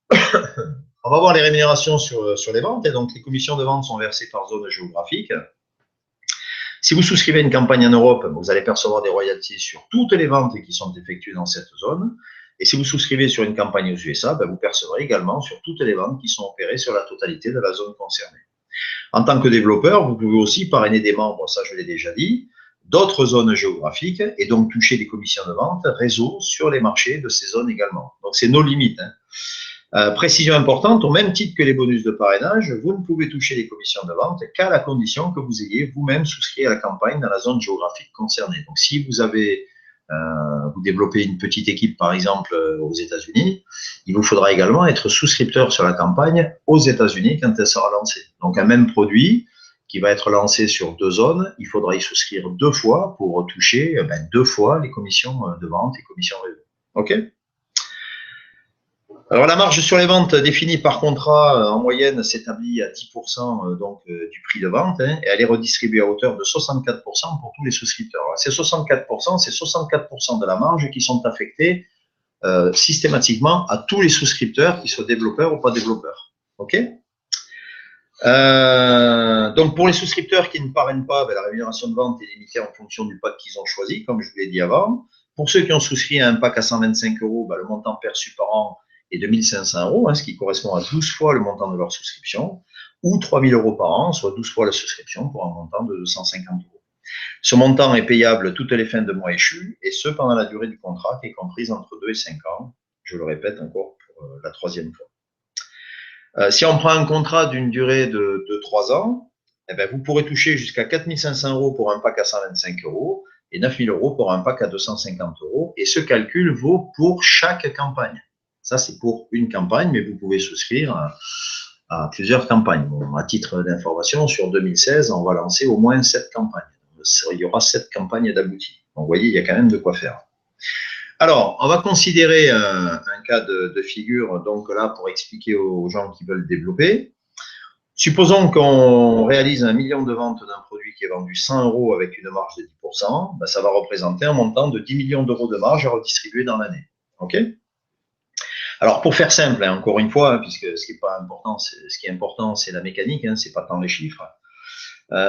on va voir les rémunérations sur les ventes. Et donc, les commissions de vente sont versées par zone géographique. Si vous souscrivez une campagne en Europe, vous allez percevoir des royalties sur toutes les ventes qui sont effectuées dans cette zone. Et si vous souscrivez sur une campagne aux USA, vous percevrez également sur toutes les ventes qui sont opérées sur la totalité de la zone concernée. En tant que développeur, vous pouvez aussi parrainer des membres, ça je l'ai déjà dit, d'autres zones géographiques et donc toucher des commissions de vente réseau sur les marchés de ces zones également. Donc c'est nos limites. Précision importante, au même titre que les bonus de parrainage, vous ne pouvez toucher les commissions de vente qu'à la condition que vous ayez vous-même souscrit à la campagne dans la zone géographique concernée. Donc, si vous développez une petite équipe, par exemple, aux États-Unis, il vous faudra également être souscripteur sur la campagne aux États-Unis quand elle sera lancée. Donc, un même produit qui va être lancé sur 2 zones, il faudra y souscrire 2 fois pour toucher 2 fois les commissions de vente et commissions réseau. OK ? Alors, la marge sur les ventes définie par contrat, en moyenne, s'établit à 10% du prix de vente, hein, et elle est redistribuée à hauteur de 64% pour tous les souscripteurs. Alors, ces 64%, c'est 64% de la marge qui sont affectés systématiquement à tous les souscripteurs, qu'ils soient développeurs ou pas développeurs. OK? Donc, pour les souscripteurs qui ne parrainent pas, ben, la rémunération de vente est limitée en fonction du pack qu'ils ont choisi, comme je vous l'ai dit avant. Pour ceux qui ont souscrit à un pack à 125 €, ben, le montant perçu par an est de 1 500 €, hein, ce qui correspond à 12 fois le montant de leur souscription, ou 3 000 € par an, soit 12 fois la souscription pour un montant de 250 €. Ce montant est payable toutes les fins de mois échus, et ce pendant la durée du contrat qui est comprise entre 2 et 5 ans. Je le répète encore pour la troisième fois. Si on prend un contrat d'une durée de 3 ans, eh ben, vous pourrez toucher jusqu'à 4 500 € pour un pack à 125 € et 9 000 € pour un pack à 250 €. Et ce calcul vaut pour chaque campagne. Ça, c'est pour une campagne, mais vous pouvez souscrire à plusieurs campagnes. Bon, à titre d'information, sur 2016, on va lancer au moins 7 campagnes. Il y aura 7 campagnes d'abouties. Donc, vous voyez, il y a quand même de quoi faire. Alors, on va considérer un cas de figure, donc là, pour expliquer aux gens qui veulent développer. Supposons qu'on réalise 1 million de ventes d'un produit qui est vendu 100 € avec une marge de 10%, ben ça va représenter un montant de 10 millions d'euros de marge à redistribuer dans l'année. OK? Alors, pour faire simple, hein, encore une fois, hein, puisque ce qui est important, c'est la mécanique, hein, c'est pas tant les chiffres.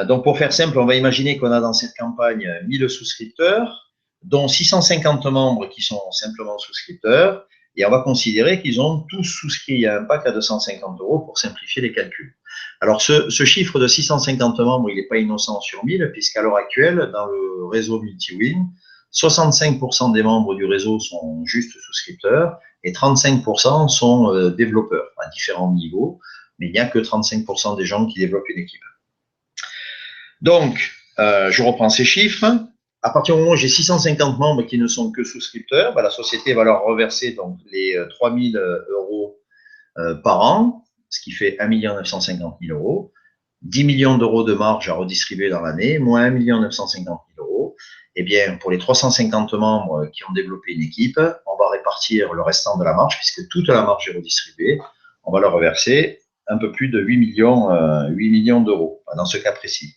Donc, pour faire simple, on va imaginer qu'on a dans cette campagne 1000 souscripteurs, dont 650 membres qui sont simplement souscripteurs, et on va considérer qu'ils ont tous souscrit à un pack à 250 € pour simplifier les calculs. Alors, ce chiffre de 650 membres, il n'est pas innocent sur 1000, puisqu'à l'heure actuelle, dans le réseau MultiWin, 65% des membres du réseau sont juste souscripteurs et 35% sont développeurs à différents niveaux, mais il n'y a que 35% des gens qui développent une équipe. Donc, je reprends ces chiffres. À partir du moment où j'ai 650 membres qui ne sont que souscripteurs, ben, la société va leur reverser donc les 3 000 € par an, ce qui fait 1 950 000 €, 10 millions d'euros de marge à redistribuer dans l'année, moins 1 950 000 €. Eh bien, pour les 350 membres qui ont développé une équipe, on va répartir le restant de la marge, puisque toute la marge est redistribuée. On va leur reverser un peu plus de 8 millions d'euros, dans ce cas précis.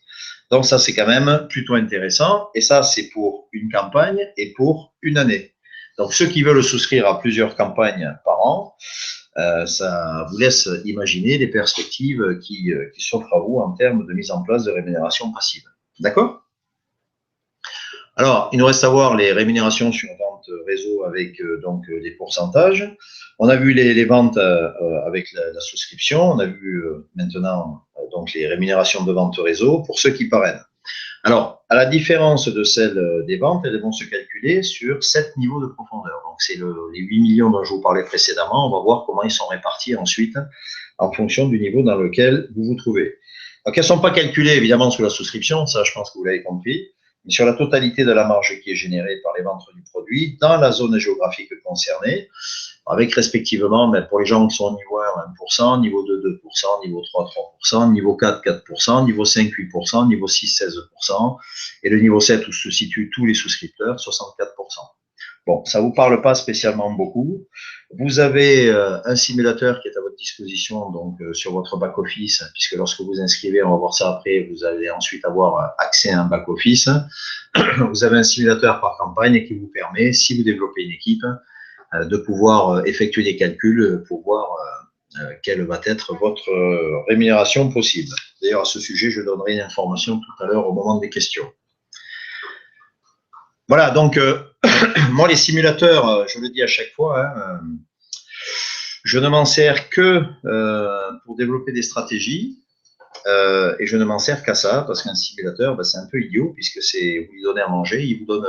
Donc ça, c'est quand même plutôt intéressant. Et ça, c'est pour une campagne et pour une année. Donc ceux qui veulent souscrire à plusieurs campagnes par an, ça vous laisse imaginer les perspectives qui s'offrent à vous en termes de mise en place de rémunération passive. D'accord? Alors, il nous reste à voir les rémunérations sur vente réseau avec donc des pourcentages. On a vu les ventes avec la souscription. On a vu maintenant donc les rémunérations de vente réseau pour ceux qui parrainent. Alors, à la différence de celles des ventes, elles vont se calculer sur 7 niveaux de profondeur. Donc, c'est les 8 millions dont je vous parlais précédemment. On va voir comment ils sont répartis ensuite en fonction du niveau dans lequel vous vous trouvez. Donc, elles ne sont pas calculées évidemment sous la souscription, ça je pense que vous l'avez compris, mais sur la totalité de la marge qui est générée par les ventes du produit dans la zone géographique concernée, avec respectivement, pour les gens qui sont au niveau 1, 1%, niveau 2, 2%, niveau 3, 3%, niveau 4, 4%, niveau 5, 8%, niveau 6, 16%, et le niveau 7 où se situent tous les souscripteurs, 64%. Bon, ça ne vous parle pas spécialement beaucoup. Vous avez un simulateur qui est à votre disposition donc sur votre back-office, puisque lorsque vous inscrivez, on va voir ça après, vous allez ensuite avoir accès à un back-office. Vous avez un simulateur par campagne qui vous permet, si vous développez une équipe, de pouvoir effectuer des calculs pour voir quelle va être votre rémunération possible. D'ailleurs, à ce sujet, je donnerai une information tout à l'heure au moment des questions. Voilà, donc moi, les simulateurs, je le dis à chaque fois, hein, je ne m'en sers que pour développer des stratégies et je ne m'en sers qu'à ça, parce qu'un simulateur, c'est un peu idiot, puisque vous lui donnez à manger, il vous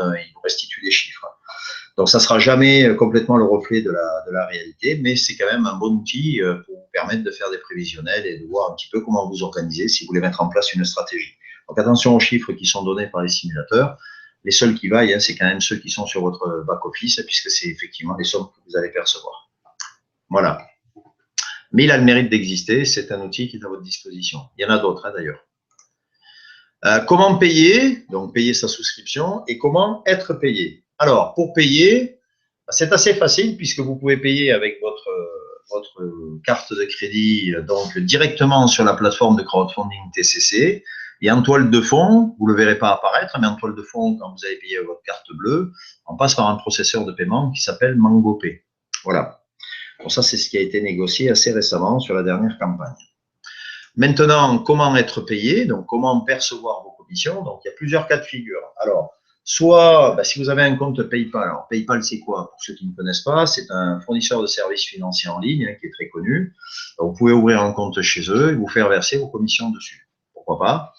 restitue des chiffres. Donc, ça ne sera jamais complètement le reflet de la réalité, mais c'est quand même un bon outil pour vous permettre de faire des prévisionnels et de voir un petit peu comment vous organiser si vous voulez mettre en place une stratégie. Donc, attention aux chiffres qui sont donnés par les simulateurs. Les seuls qui vaillent, hein, c'est quand même ceux qui sont sur votre back-office, puisque c'est effectivement les sommes que vous allez percevoir. Voilà. Mais il a le mérite d'exister, c'est un outil qui est à votre disposition. Il y en a d'autres, hein, d'ailleurs. Comment payer? Donc, payer sa souscription et comment être payé. Alors, pour payer, c'est assez facile puisque vous pouvez payer avec votre votre carte de crédit donc directement sur la plateforme de crowdfunding TCC. Et en toile de fond, vous ne le verrez pas apparaître, mais en toile de fond, quand vous avez payé votre carte bleue, on passe par un processeur de paiement qui s'appelle MangoPay. Voilà. Bon, ça, c'est ce qui a été négocié assez récemment sur la dernière campagne. Maintenant, comment être payé? Donc, comment percevoir vos commissions? Donc, il y a plusieurs cas de figure. Alors, soit, si vous avez un compte PayPal, alors PayPal, c'est quoi? Pour ceux qui ne connaissent pas, c'est un fournisseur de services financiers en ligne qui est très connu. Donc, vous pouvez ouvrir un compte chez eux et vous faire verser vos commissions dessus. Pourquoi pas?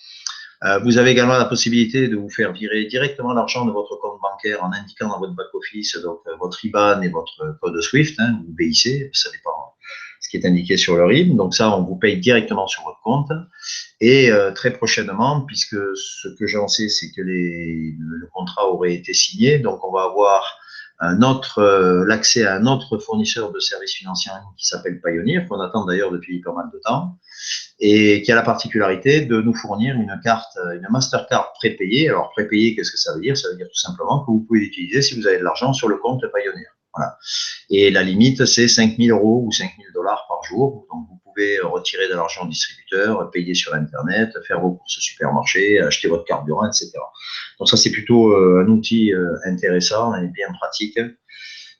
Vous avez également la possibilité de vous faire virer directement l'argent de votre compte bancaire en indiquant dans votre back-office donc votre IBAN et votre code SWIFT, ou BIC, ça dépend ce qui est indiqué sur le RIB. Donc ça, on vous paye directement sur votre compte. Et très prochainement, puisque ce que j'en sais, c'est que le contrat aurait été signé, donc on va avoir l'accès à un autre fournisseur de services financiers en ligne qui s'appelle Payoneer, qu'on attend d'ailleurs depuis pas mal de temps, et qui a la particularité de nous fournir une carte, une Mastercard prépayée. Alors prépayée, qu'est-ce que ça veut dire? Ça veut dire tout simplement que vous pouvez l'utiliser si vous avez de l'argent sur le compte Payoneer. Voilà. Et la limite, c'est 5 000 € ou 5 000 $ par jour. Donc vous pouvez retirer de l'argent au distributeur, payer sur Internet, faire vos courses au supermarché, acheter votre carburant, etc. Donc ça, c'est plutôt un outil intéressant et bien pratique.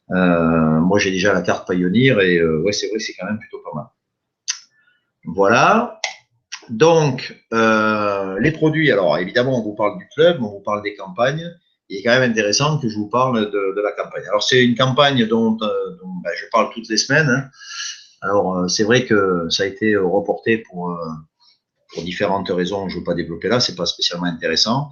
Moi, j'ai déjà la carte Payoneer et ouais, c'est vrai, c'est quand même plutôt pas mal. Voilà. Donc, les produits, alors évidemment, on vous parle du club, on vous parle des campagnes. Il est quand même intéressant que je vous parle de la campagne. Alors, c'est une campagne dont je parle toutes les semaines. Hein. Alors, c'est vrai que ça a été reporté pour différentes raisons que je ne veux pas développer là, c'est pas spécialement intéressant.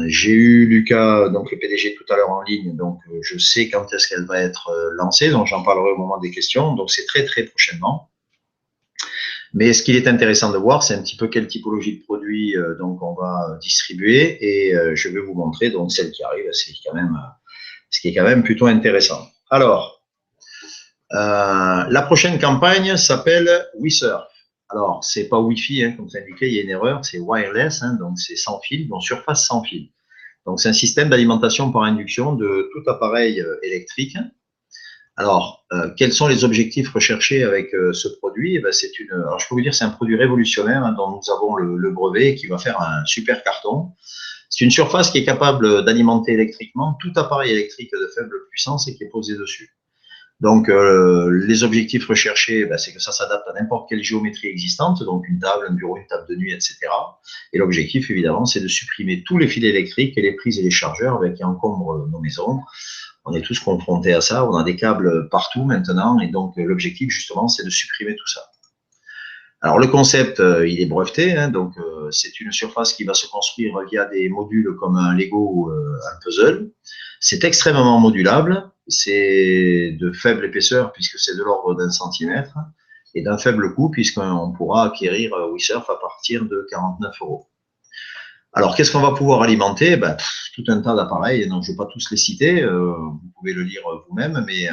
J'ai eu Lucas, donc le PDG, tout à l'heure en ligne, donc je sais quand est-ce qu'elle va être lancée, donc j'en parlerai au moment des questions. Donc, c'est très, très prochainement. Mais ce qu'il est intéressant de voir, c'est un petit peu quelle typologie de produits donc on va distribuer et je vais vous montrer donc celle qui arrive, ce qui est quand même plutôt intéressant. Alors, la prochaine campagne s'appelle WeSurf. Alors, c'est pas Wi-Fi, hein, comme c'est indiqué, il y a une erreur, c'est wireless, hein, donc c'est sans fil, donc surface sans fil. Donc, c'est un système d'alimentation par induction de tout appareil électrique. Alors, quels sont les objectifs recherchés avec ce produit? Eh ben, alors, je peux vous dire, c'est un produit révolutionnaire hein, dont nous avons le brevet et qui va faire un super carton. C'est une surface qui est capable d'alimenter électriquement tout appareil électrique de faible puissance et qui est posé dessus. Donc, les objectifs recherchés, c'est que ça s'adapte à n'importe quelle géométrie existante, donc une table, un bureau, une table de nuit, etc. Et l'objectif, évidemment, c'est de supprimer tous les fils électriques et les prises et les chargeurs qui encombrent nos maisons. On est tous confrontés à ça, on a des câbles partout maintenant, et donc l'objectif, justement, c'est de supprimer tout ça. Alors, le concept, il est breveté, hein, donc c'est une surface qui va se construire via des modules comme un Lego ou un puzzle. C'est extrêmement modulable, c'est de faible épaisseur puisque c'est de l'ordre d'1 centimètre et d'un faible coût puisqu'on pourra acquérir WeSurf à partir de 49 €. Alors, qu'est-ce qu'on va pouvoir alimenter? Tout un tas d'appareils, donc je ne vais pas tous les citer, vous pouvez le lire vous-même, mais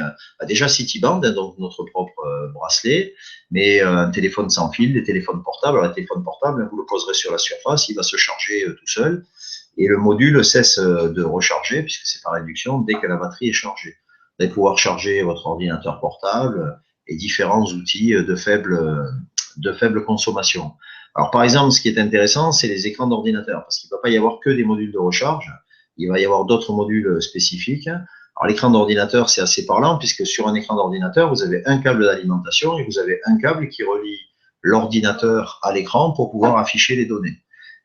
déjà Citiband, donc notre propre bracelet, mais un téléphone sans fil, des téléphones portables. Alors, un téléphone portable, vous le poserez sur la surface, il va se charger tout seul, et le module cesse de recharger, puisque c'est par induction, dès que la batterie est chargée. Vous allez pouvoir charger votre ordinateur portable et différents outils de faible consommation. Alors, par exemple, ce qui est intéressant, c'est les écrans d'ordinateur, parce qu'il ne va pas y avoir que des modules de recharge, il va y avoir d'autres modules spécifiques. Alors, l'écran d'ordinateur, c'est assez parlant, puisque sur un écran d'ordinateur, vous avez un câble d'alimentation et vous avez un câble qui relie l'ordinateur à l'écran pour pouvoir afficher les données.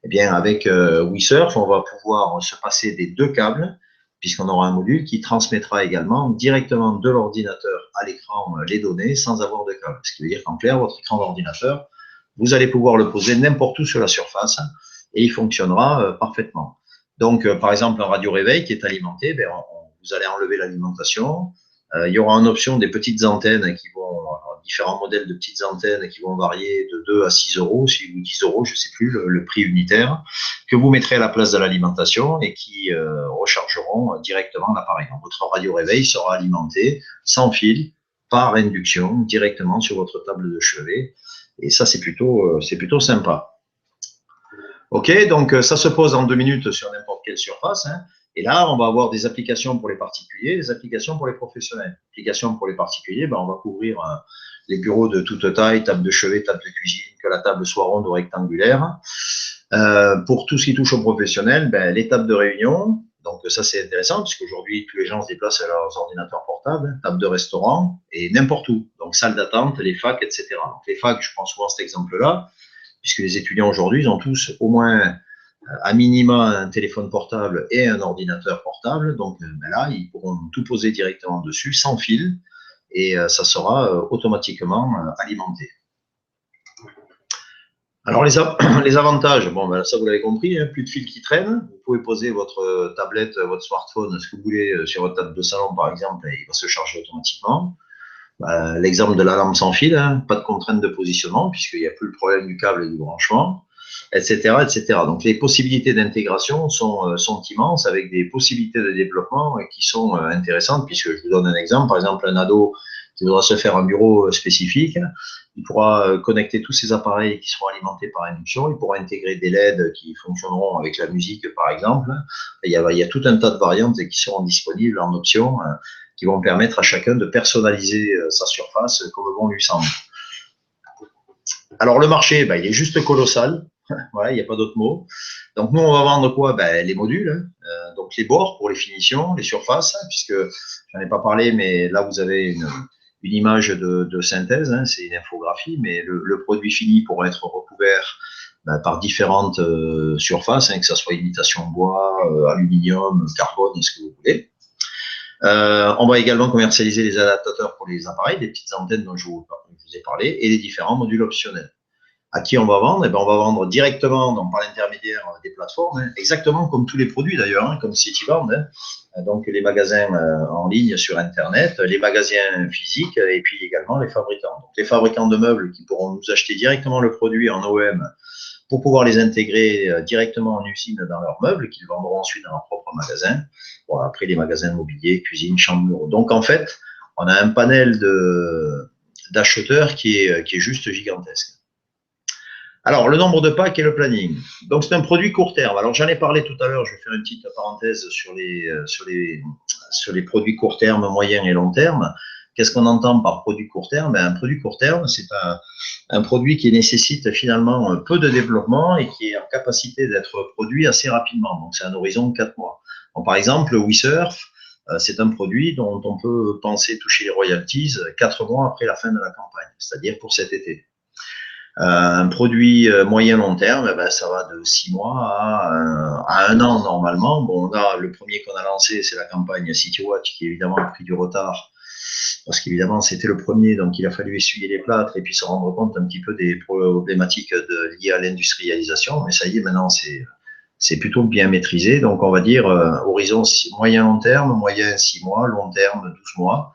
Eh bien, avec WeSurf, on va pouvoir se passer des deux câbles, puisqu'on aura un module qui transmettra également directement de l'ordinateur à l'écran les données sans avoir de câble. Ce qui veut dire qu'en clair, votre écran d'ordinateur, vous allez pouvoir le poser n'importe où sur la surface et il fonctionnera parfaitement. Donc, par exemple, un radio réveil qui est alimenté, vous allez enlever l'alimentation. Il y aura en option des petites antennes qui vont, différents modèles de petites antennes qui vont varier de 2 à 6 € ou 10 €, je ne sais plus, le prix unitaire, que vous mettrez à la place de l'alimentation et qui rechargeront directement l'appareil. Votre radio réveil sera alimenté sans fil, par induction, directement sur votre table de chevet. Et ça, c'est plutôt sympa. OK, donc ça se pose en 2 minutes sur n'importe quelle surface. Hein. Et là, on va avoir des applications pour les particuliers, des applications pour les professionnels. Applications pour les particuliers, ben, on va couvrir les bureaux de toute taille, table de chevet, table de cuisine, que la table soit ronde ou rectangulaire. Pour tout ce qui touche aux professionnels, ben, les tables de réunion. Donc ça, c'est intéressant, puisqu'aujourd'hui, tous les gens se déplacent à leurs ordinateurs portables, table de restaurant et n'importe où. Donc salle d'attente, les facs, etc. Donc les facs, je prends souvent cet exemple-là, puisque les étudiants aujourd'hui, ils ont tous au moins à minima un téléphone portable et un ordinateur portable. Donc ben là, ils pourront tout poser directement dessus, sans fil, et ça sera automatiquement alimenté. Alors les avantages, bon ben ça vous l'avez compris, hein, plus de fil qui traîne. Vous pouvez poser votre tablette, votre smartphone, ce que vous voulez sur votre table de salon par exemple, et il va se charger automatiquement. L'exemple de la lampe sans fil, hein, pas de contrainte de positionnement puisqu'il n'y a plus le problème du câble et du branchement, etc., etc. Donc les possibilités d'intégration sont immenses avec des possibilités de développement qui sont intéressantes puisque je vous donne un exemple, par exemple un ado qui voudra se faire un bureau spécifique, il pourra connecter tous ces appareils qui seront alimentés par induction, il pourra intégrer des LED qui fonctionneront avec la musique par exemple. Il y a tout un tas de variantes qui seront disponibles en option qui vont permettre à chacun de personnaliser sa surface comme bon lui semble. Alors le marché, ben, il est juste colossal, voilà, il n'y a pas d'autre mot. Donc nous, on va vendre quoi? Ben, les modules, donc les bords pour les finitions, les surfaces, puisque j'en ai pas parlé, mais là vous avez une image de synthèse, hein, c'est une infographie, mais le produit fini pourra être recouvert ben, par différentes surfaces, hein, que ce soit imitation bois, aluminium, carbone, ce que vous voulez. On va également commercialiser les adaptateurs pour les appareils, les petites antennes dont je vous ai parlé, et les différents modules optionnels. À qui on va vendre? Eh ben, on va vendre directement donc, par l'intermédiaire des plateformes, hein, exactement comme tous les produits d'ailleurs, hein, comme Cityland, hein, donc les magasins en ligne sur Internet, les magasins physiques et puis également les fabricants. Donc, les fabricants de meubles qui pourront nous acheter directement le produit en OEM pour pouvoir les intégrer directement en usine dans leurs meubles, qu'ils vendront ensuite dans leur propre magasin. Bon, après, les magasins mobiliers, cuisine, chambre, bureau. Donc, en fait, on a un panel d'acheteurs qui est juste gigantesque. Alors, le nombre de packs et le planning. Donc, c'est un produit court terme. Alors, j'en ai parlé tout à l'heure, je vais faire une petite parenthèse sur les produits court terme, moyen et long terme. Qu'est-ce qu'on entend par produit court terme? Ben, un produit court terme, c'est un produit qui nécessite finalement peu de développement et qui est en capacité d'être produit assez rapidement. Donc, c'est un horizon de 4 mois. Donc, par exemple, WeSurf, c'est un produit dont on peut penser toucher les royalties 4 mois après la fin de la campagne, c'est-à-dire pour cet été. Un produit moyen long terme, ben, ça va de 6 mois à 1 an normalement. Bon, là, le premier qu'on a lancé, c'est la campagne CityWatch qui évidemment a pris du retard parce qu'évidemment c'était le premier, donc il a fallu essuyer les plâtres et puis se rendre compte un petit peu des problématiques liées à l'industrialisation. Mais ça y est, maintenant c'est plutôt bien maîtrisé. Donc on va dire horizon moyen long terme, moyen 6 mois, long terme 12 mois,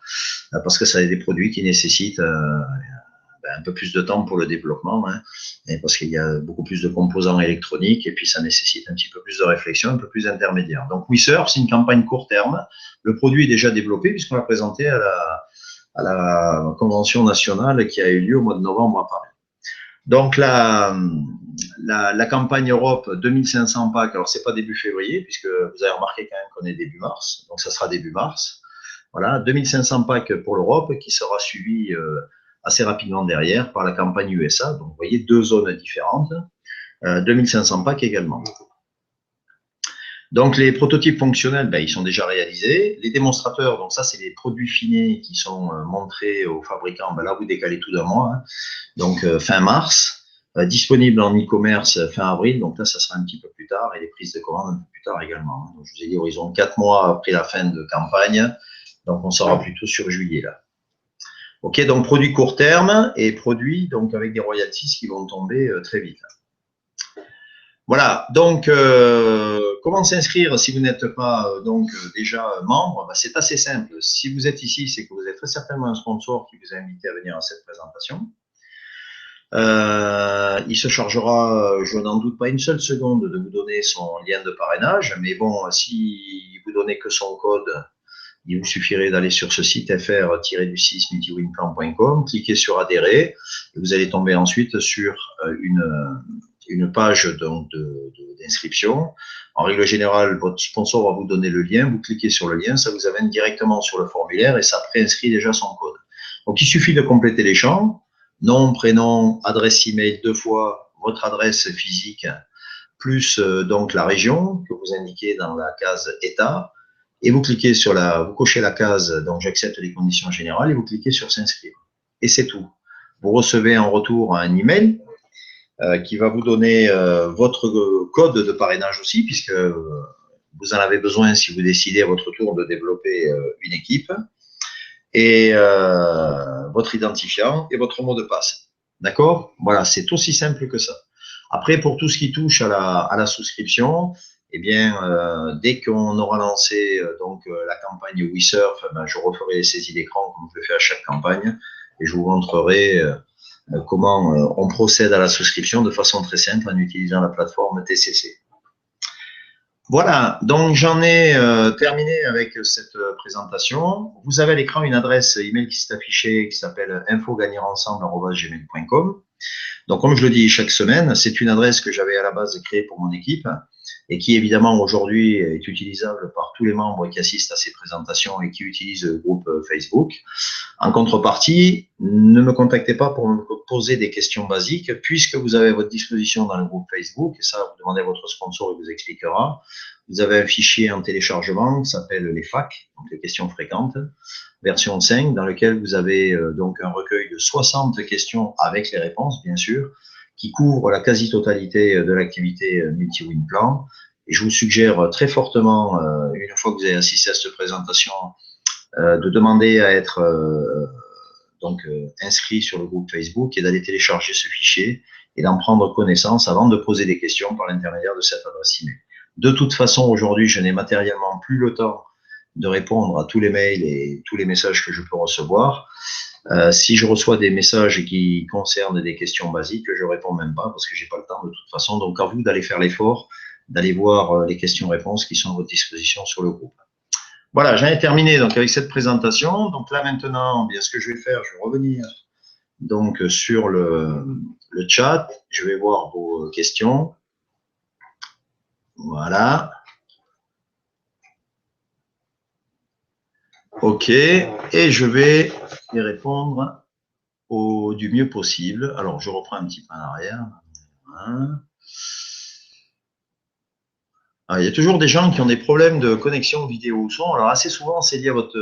parce que ça a des produits qui nécessitent un peu plus de temps pour le développement, hein, et parce qu'il y a beaucoup plus de composants électroniques et puis ça nécessite un petit peu plus de réflexion, un peu plus intermédiaire. Donc WeSurf, c'est une campagne court terme. Le produit est déjà développé puisqu'on l'a présenté à la convention nationale qui a eu lieu au mois de novembre à Paris. Donc la campagne Europe 2500 packs, alors c'est pas début février puisque vous avez remarqué quand même qu'on est début mars, donc ça sera début mars. Voilà, 2500 packs pour l'Europe qui sera suivi assez rapidement derrière par la campagne USA. Donc, vous voyez, 2 zones différentes. 2500 packs également. Donc, les prototypes fonctionnels, ben, ils sont déjà réalisés. Les démonstrateurs, donc ça, c'est les produits finis qui sont montrés aux fabricants. Ben, là, vous décalez tout d'un mois. Hein. Donc, fin mars. Disponible en e-commerce fin avril. Donc là, ça sera un petit peu plus tard. Et les prises de commande un peu plus tard également. Donc, je vous ai dit, horizon 4 mois après la fin de campagne. Donc, on sera plutôt sur juillet, là. Ok, donc produits court terme et produits donc avec des royalties qui vont tomber très vite. Voilà, donc comment s'inscrire si vous n'êtes pas déjà membre? Ben, c'est assez simple. Si vous êtes ici, c'est que vous êtes très certainement un sponsor qui vous a invité à venir à cette présentation. Il se chargera, je n'en doute pas une seule seconde, de vous donner son lien de parrainage, mais bon, si vous donnez que son code, il vous suffirait d'aller sur ce site fr-du6multiwinplan.com, cliquer sur adhérer, et vous allez tomber ensuite sur une page d'inscription. En règle générale, votre sponsor va vous donner le lien, vous cliquez sur le lien, ça vous amène directement sur le formulaire et ça préinscrit déjà son code. Donc, il suffit de compléter les champs, nom, prénom, adresse email 2 fois, votre adresse physique, plus donc la région que vous indiquez dans la case État, et vous cliquez sur vous cochez la case donc j'accepte les conditions générales et vous cliquez sur s'inscrire. Et c'est tout. Vous recevez en retour un email qui va vous donner votre code de parrainage aussi, puisque vous en avez besoin si vous décidez à votre tour de développer une équipe, et votre identifiant et votre mot de passe. D'accord? Voilà, c'est aussi simple que ça. Après, pour tout ce qui touche à la souscription, eh bien, dès qu'on aura lancé la campagne WeSurf, je referai les saisies d'écran comme je le fais à chaque campagne, et je vous montrerai comment on procède à la souscription de façon très simple en utilisant la plateforme TCC. Voilà, donc j'en ai terminé avec cette présentation. Vous avez à l'écran une adresse email qui s'est affichée qui s'appelle infogagnerensemble@gmail.com. Donc, comme je le dis chaque semaine, c'est une adresse que j'avais à la base créée pour mon équipe et qui, évidemment, aujourd'hui est utilisable par tous les membres qui assistent à ces présentations et qui utilisent le groupe Facebook. En contrepartie, ne me contactez pas pour me poser des questions basiques, puisque vous avez à votre disposition dans le groupe Facebook, et ça, vous demandez à votre sponsor, il vous expliquera. Vous avez un fichier en téléchargement qui s'appelle les FAQ, donc les questions fréquentes, version 5, dans lequel vous avez donc un recueil de 60 questions avec les réponses, bien sûr, qui couvre la quasi-totalité de l'activité multi-win plan. Et je vous suggère très fortement, une fois que vous avez assisté à cette présentation, de demander à être inscrit sur le groupe Facebook et d'aller télécharger ce fichier et d'en prendre connaissance avant de poser des questions par l'intermédiaire de cette adresse email. De toute façon, aujourd'hui, je n'ai matériellement plus le temps de répondre à tous les mails et tous les messages que je peux recevoir. Si je reçois des messages qui concernent des questions basiques, je ne réponds même pas parce que je n'ai pas le temps de toute façon. Donc, à vous d'aller faire l'effort, d'aller voir les questions-réponses qui sont à votre disposition sur le groupe. Voilà, j'en ai terminé donc avec cette présentation. Donc là maintenant, bien ce que je vais faire, je vais revenir donc sur le chat. Je vais voir vos questions. Voilà. OK. Et je vais y répondre du mieux possible. Alors, je reprends un petit peu en arrière. Voilà. Alors, il y a toujours des gens qui ont des problèmes de connexion vidéo ou son. Alors, assez souvent, c'est lié à votre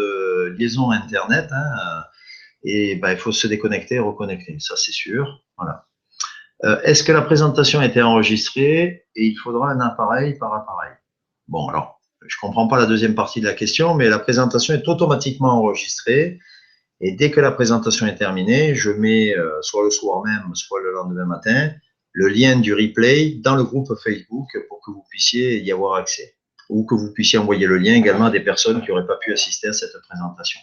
liaison Internet. Et il faut se déconnecter et reconnecter. Ça, c'est sûr. Voilà. Est-ce que la présentation a été enregistrée et il faudra un appareil par appareil? Bon, alors, je ne comprends pas la deuxième partie de la question, mais la présentation est automatiquement enregistrée. Et dès que la présentation est terminée, je mets, soit le soir même, soit le lendemain matin, le lien du replay dans le groupe Facebook pour que vous puissiez y avoir accès. Ou que vous puissiez envoyer le lien également à des personnes qui n'auraient pas pu assister à cette présentation.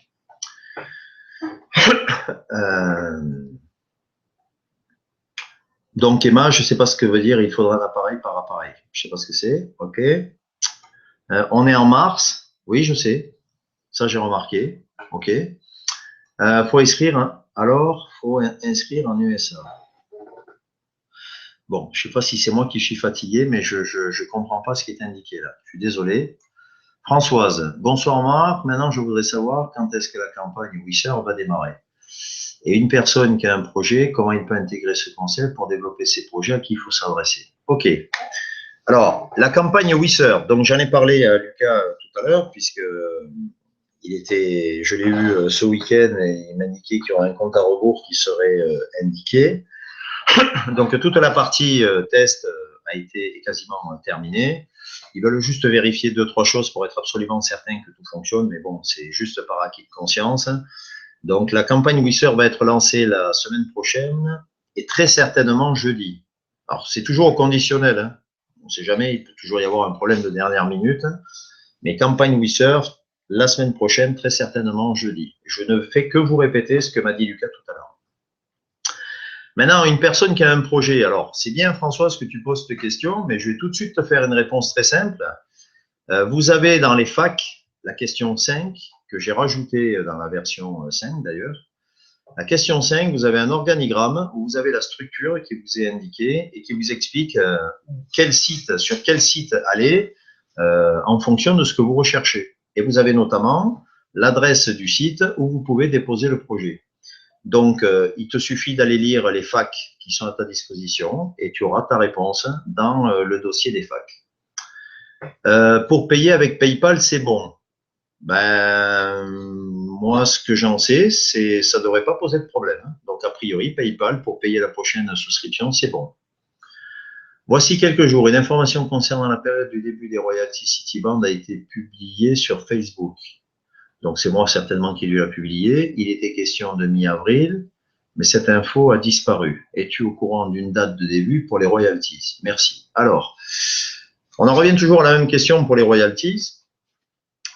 Donc, Emma, je ne sais pas ce que veut dire, il faudra un appareil par appareil. Je ne sais pas ce que c'est. OK. On est en mars. Oui, je sais. Ça, j'ai remarqué. OK. Faut inscrire, hein. Alors, faut inscrire en USA. Bon, je ne sais pas si c'est moi qui suis fatigué, mais je ne comprends pas ce qui est indiqué là. Je suis désolé. Françoise, bonsoir Marc. Maintenant, je voudrais savoir quand est-ce que la campagne WeSurf va démarrer. Et une personne qui a un projet, comment il peut intégrer ce concept pour développer ses projets, à qui il faut s'adresser. OK. Alors, la campagne WeSurf, donc j'en ai parlé à Lucas tout à l'heure, puisque je l'ai eu ce week-end et il m'a indiqué qu'il y aurait un compte à rebours qui serait indiqué. Donc, toute la partie test a été quasiment terminée. Ils veulent juste vérifier 2-3 choses pour être absolument certain que tout fonctionne, mais bon, c'est juste par acquis de conscience. Donc, la campagne WeSurf va être lancée la semaine prochaine et très certainement jeudi. Alors, c'est toujours au conditionnel. Hein. On ne sait jamais, il peut toujours y avoir un problème de dernière minute. Mais campagne WeSurf, la semaine prochaine, très certainement jeudi. Je ne fais que vous répéter ce que m'a dit Lucas tout à l'heure. Maintenant, une personne qui a un projet, alors c'est bien Françoise que tu poses cette question, mais je vais tout de suite te faire une réponse très simple. Vous avez dans les FAQ la question 5, que j'ai rajoutée dans la version 5 d'ailleurs. La question 5, vous avez un organigramme où vous avez la structure qui vous est indiquée et qui vous explique sur quel site aller en fonction de ce que vous recherchez. Et vous avez notamment l'adresse du site où vous pouvez déposer le projet. Donc, il te suffit d'aller lire les facs qui sont à ta disposition et tu auras ta réponse dans le dossier des facs. Pour payer avec PayPal, c'est bon. Ben, moi, ce que j'en sais, c'est ça ne devrait pas poser de problème. Donc, a priori, PayPal, pour payer la prochaine souscription, c'est bon. Voici quelques jours. Une information concernant la période du début des royalties Citiband a été publiée sur Facebook. Donc, c'est moi certainement qui lui a publié. Il était question de mi-avril, mais cette info a disparu. Es-tu au courant d'une date de début pour les royalties? Merci. Alors, on en revient toujours à la même question pour les royalties.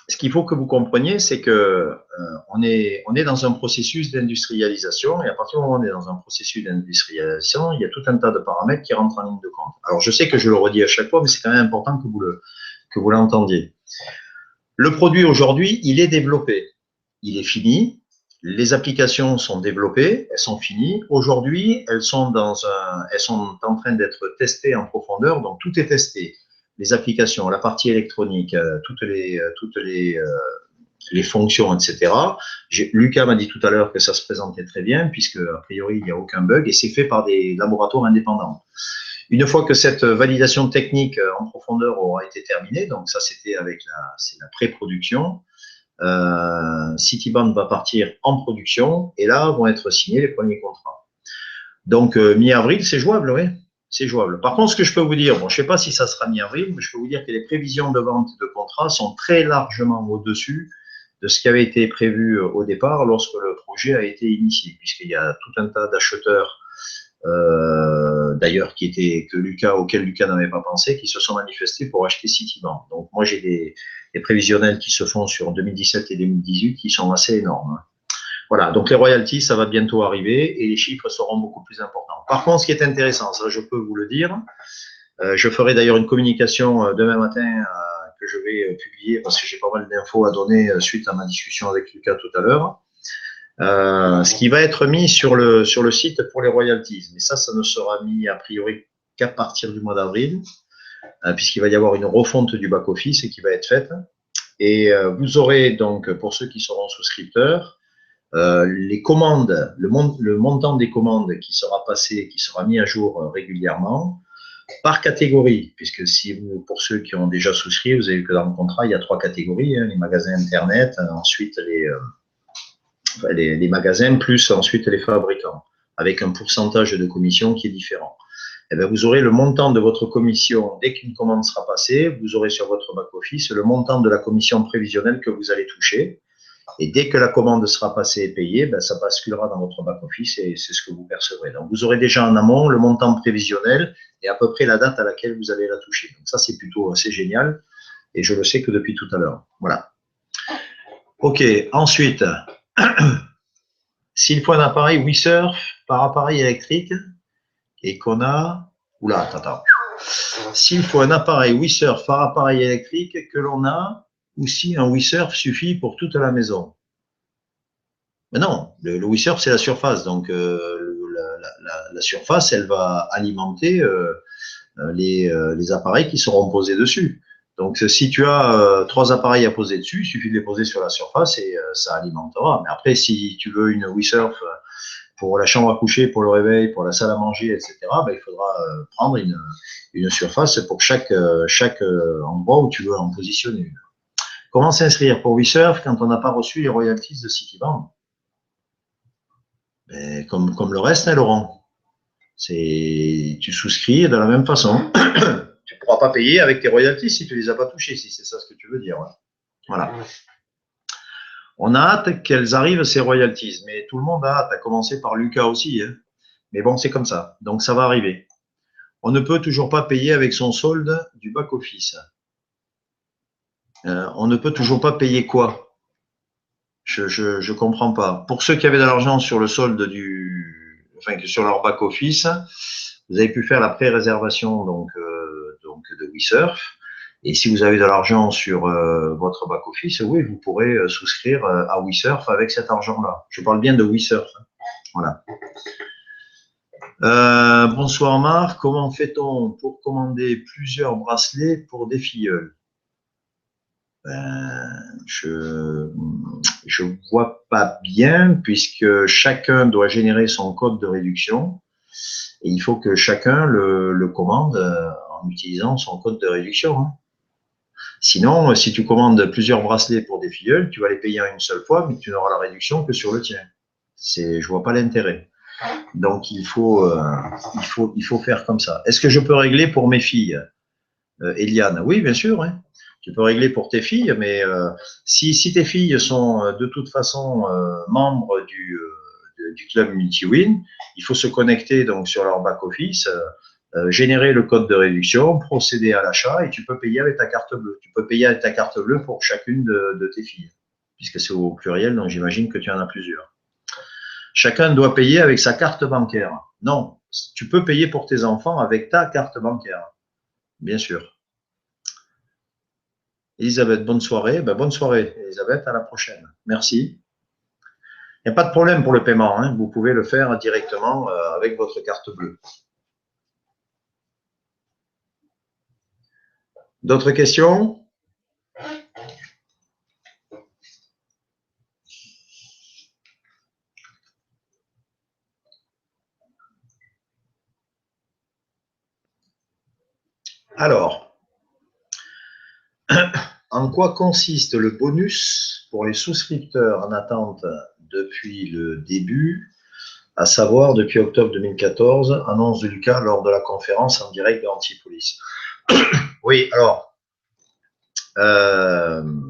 Ce qu'il faut que vous compreniez, c'est que on est dans un processus d'industrialisation et à partir du moment où on est dans un processus d'industrialisation, il y a tout un tas de paramètres qui rentrent en ligne de compte. Alors, je sais que je le redis à chaque fois, mais c'est quand même important que vous l'entendiez. Le produit aujourd'hui, il est développé, il est fini. Les applications sont développées, elles sont finies. Aujourd'hui, elles sont en train d'être testées en profondeur, donc tout est testé. Les applications, la partie électronique, toutes les fonctions, etc. Lucas m'a dit tout à l'heure que ça se présentait très bien, puisque a priori il n'y a aucun bug et c'est fait par des laboratoires indépendants. Une fois que cette validation technique en profondeur aura été terminée, donc ça c'était avec la pré-production, Citiband va partir en production et là vont être signés les premiers contrats. Donc mi-avril, c'est jouable, oui, c'est jouable. Par contre, ce que je peux vous dire, bon, je ne sais pas si ça sera mi-avril, mais je peux vous dire que les prévisions de vente de contrats sont très largement au-dessus de ce qui avait été prévu au départ lorsque le projet a été initié, puisqu'il y a tout un tas d'acheteurs d'ailleurs auquel Lucas n'avait pas pensé, qui se sont manifestés pour acheter Citiband. Donc moi j'ai des prévisionnels qui se font sur 2017 et 2018 qui sont assez énormes. Voilà, donc les royalties, ça va bientôt arriver et les chiffres seront beaucoup plus importants. Par contre, ce qui est intéressant, ça je peux vous le dire, je ferai d'ailleurs une communication demain matin que je vais publier parce que j'ai pas mal d'infos à donner suite à ma discussion avec Lucas tout à l'heure. Ce qui va être mis sur le site pour les royalties. Mais ça ne sera mis a priori qu'à partir du mois d'avril, puisqu'il va y avoir une refonte du back-office qui va être faite. Et vous aurez donc, pour ceux qui seront souscripteurs, les commandes, le montant des commandes qui sera passé, qui sera mis à jour régulièrement, par catégorie, puisque pour ceux qui ont déjà souscrit, vous avez vu que dans le contrat, il y a 3 catégories, les magasins Internet, ensuite les magasins, plus ensuite les fabricants, avec un pourcentage de commission qui est différent. Et bien, vous aurez le montant de votre commission dès qu'une commande sera passée, vous aurez sur votre back-office le montant de la commission prévisionnelle que vous allez toucher. Et dès que la commande sera passée et payée, ben, ça basculera dans votre back-office et c'est ce que vous percevrez. Donc, vous aurez déjà en amont le montant prévisionnel et à peu près la date à laquelle vous allez la toucher. Donc, ça, c'est plutôt assez génial et je le sais que depuis tout à l'heure. Voilà. OK. Ensuite, s'il faut un appareil WeSurf par appareil électrique et qu'on a… Oula, attends. S'il faut un appareil WeSurf par appareil électrique que l'on a, ou si un WeSurf suffit pour toute la maison. Mais non, le WeSurf, c'est la surface. Donc, la surface, elle va alimenter les appareils qui seront posés dessus. Donc, si tu as 3 appareils à poser dessus, il suffit de les poser sur la surface et ça alimentera. Mais après, si tu veux une WeSurf pour la chambre à coucher, pour le réveil, pour la salle à manger, etc., ben, il faudra prendre une surface pour chaque endroit où tu veux en positionner une. Comment s'inscrire pour WeSurf quand on n'a pas reçu les royalties de Citiband? Ben, comme le reste, hein, Laurent. Tu souscris de la même façon. Tu ne pourras pas payer avec tes royalties si tu ne les as pas touchées, si c'est ça ce que tu veux dire. Ouais. Voilà. On a hâte qu'elles arrivent, ces royalties, mais tout le monde a hâte, à commencer par Lucas aussi. Hein. Mais bon, c'est comme ça. Donc, ça va arriver. On ne peut toujours pas payer avec son solde du back-office. On ne peut toujours pas payer quoi? Je comprends pas. Pour ceux qui avaient de l'argent sur le solde sur leur back-office, vous avez pu faire la pré-réservation donc de WeSurf. Et si vous avez de l'argent sur votre back-office, oui, vous pourrez souscrire à WeSurf avec cet argent-là. Je parle bien de WeSurf. Voilà. Bonsoir Marc, comment fait-on pour commander plusieurs bracelets pour des filleuls? Je vois pas bien puisque chacun doit générer son code de réduction et il faut que chacun le commande en utilisant son code de réduction. Hein. Sinon, si tu commandes plusieurs bracelets pour des filleuls, tu vas les payer en une seule fois, mais tu n'auras la réduction que sur le tien. Je vois pas l'intérêt. Donc il faut faire comme ça. Est-ce que je peux régler pour mes filles, Eliane? Oui, bien sûr. Hein. Tu peux régler pour tes filles, mais si tes filles sont de toute façon membres du club MultiWin, il faut se connecter donc sur leur back office, générer le code de réduction, procéder à l'achat et tu peux payer avec ta carte bleue. Tu peux payer avec ta carte bleue pour chacune de tes filles, puisque c'est au pluriel, donc j'imagine que tu en as plusieurs. Chacun doit payer avec sa carte bancaire. Non, tu peux payer pour tes enfants avec ta carte bancaire, bien sûr. Elisabeth, bonne soirée. Ben, bonne soirée, Elisabeth, à la prochaine. Merci. Il n'y a pas de problème pour le paiement. Hein. Vous pouvez le faire directement avec votre carte bleue. D'autres questions? Alors, en quoi consiste le bonus pour les souscripteurs en attente depuis le début, à savoir depuis octobre 2014, annonce de Lucas lors de la conférence en direct de Antipolis. Oui, alors,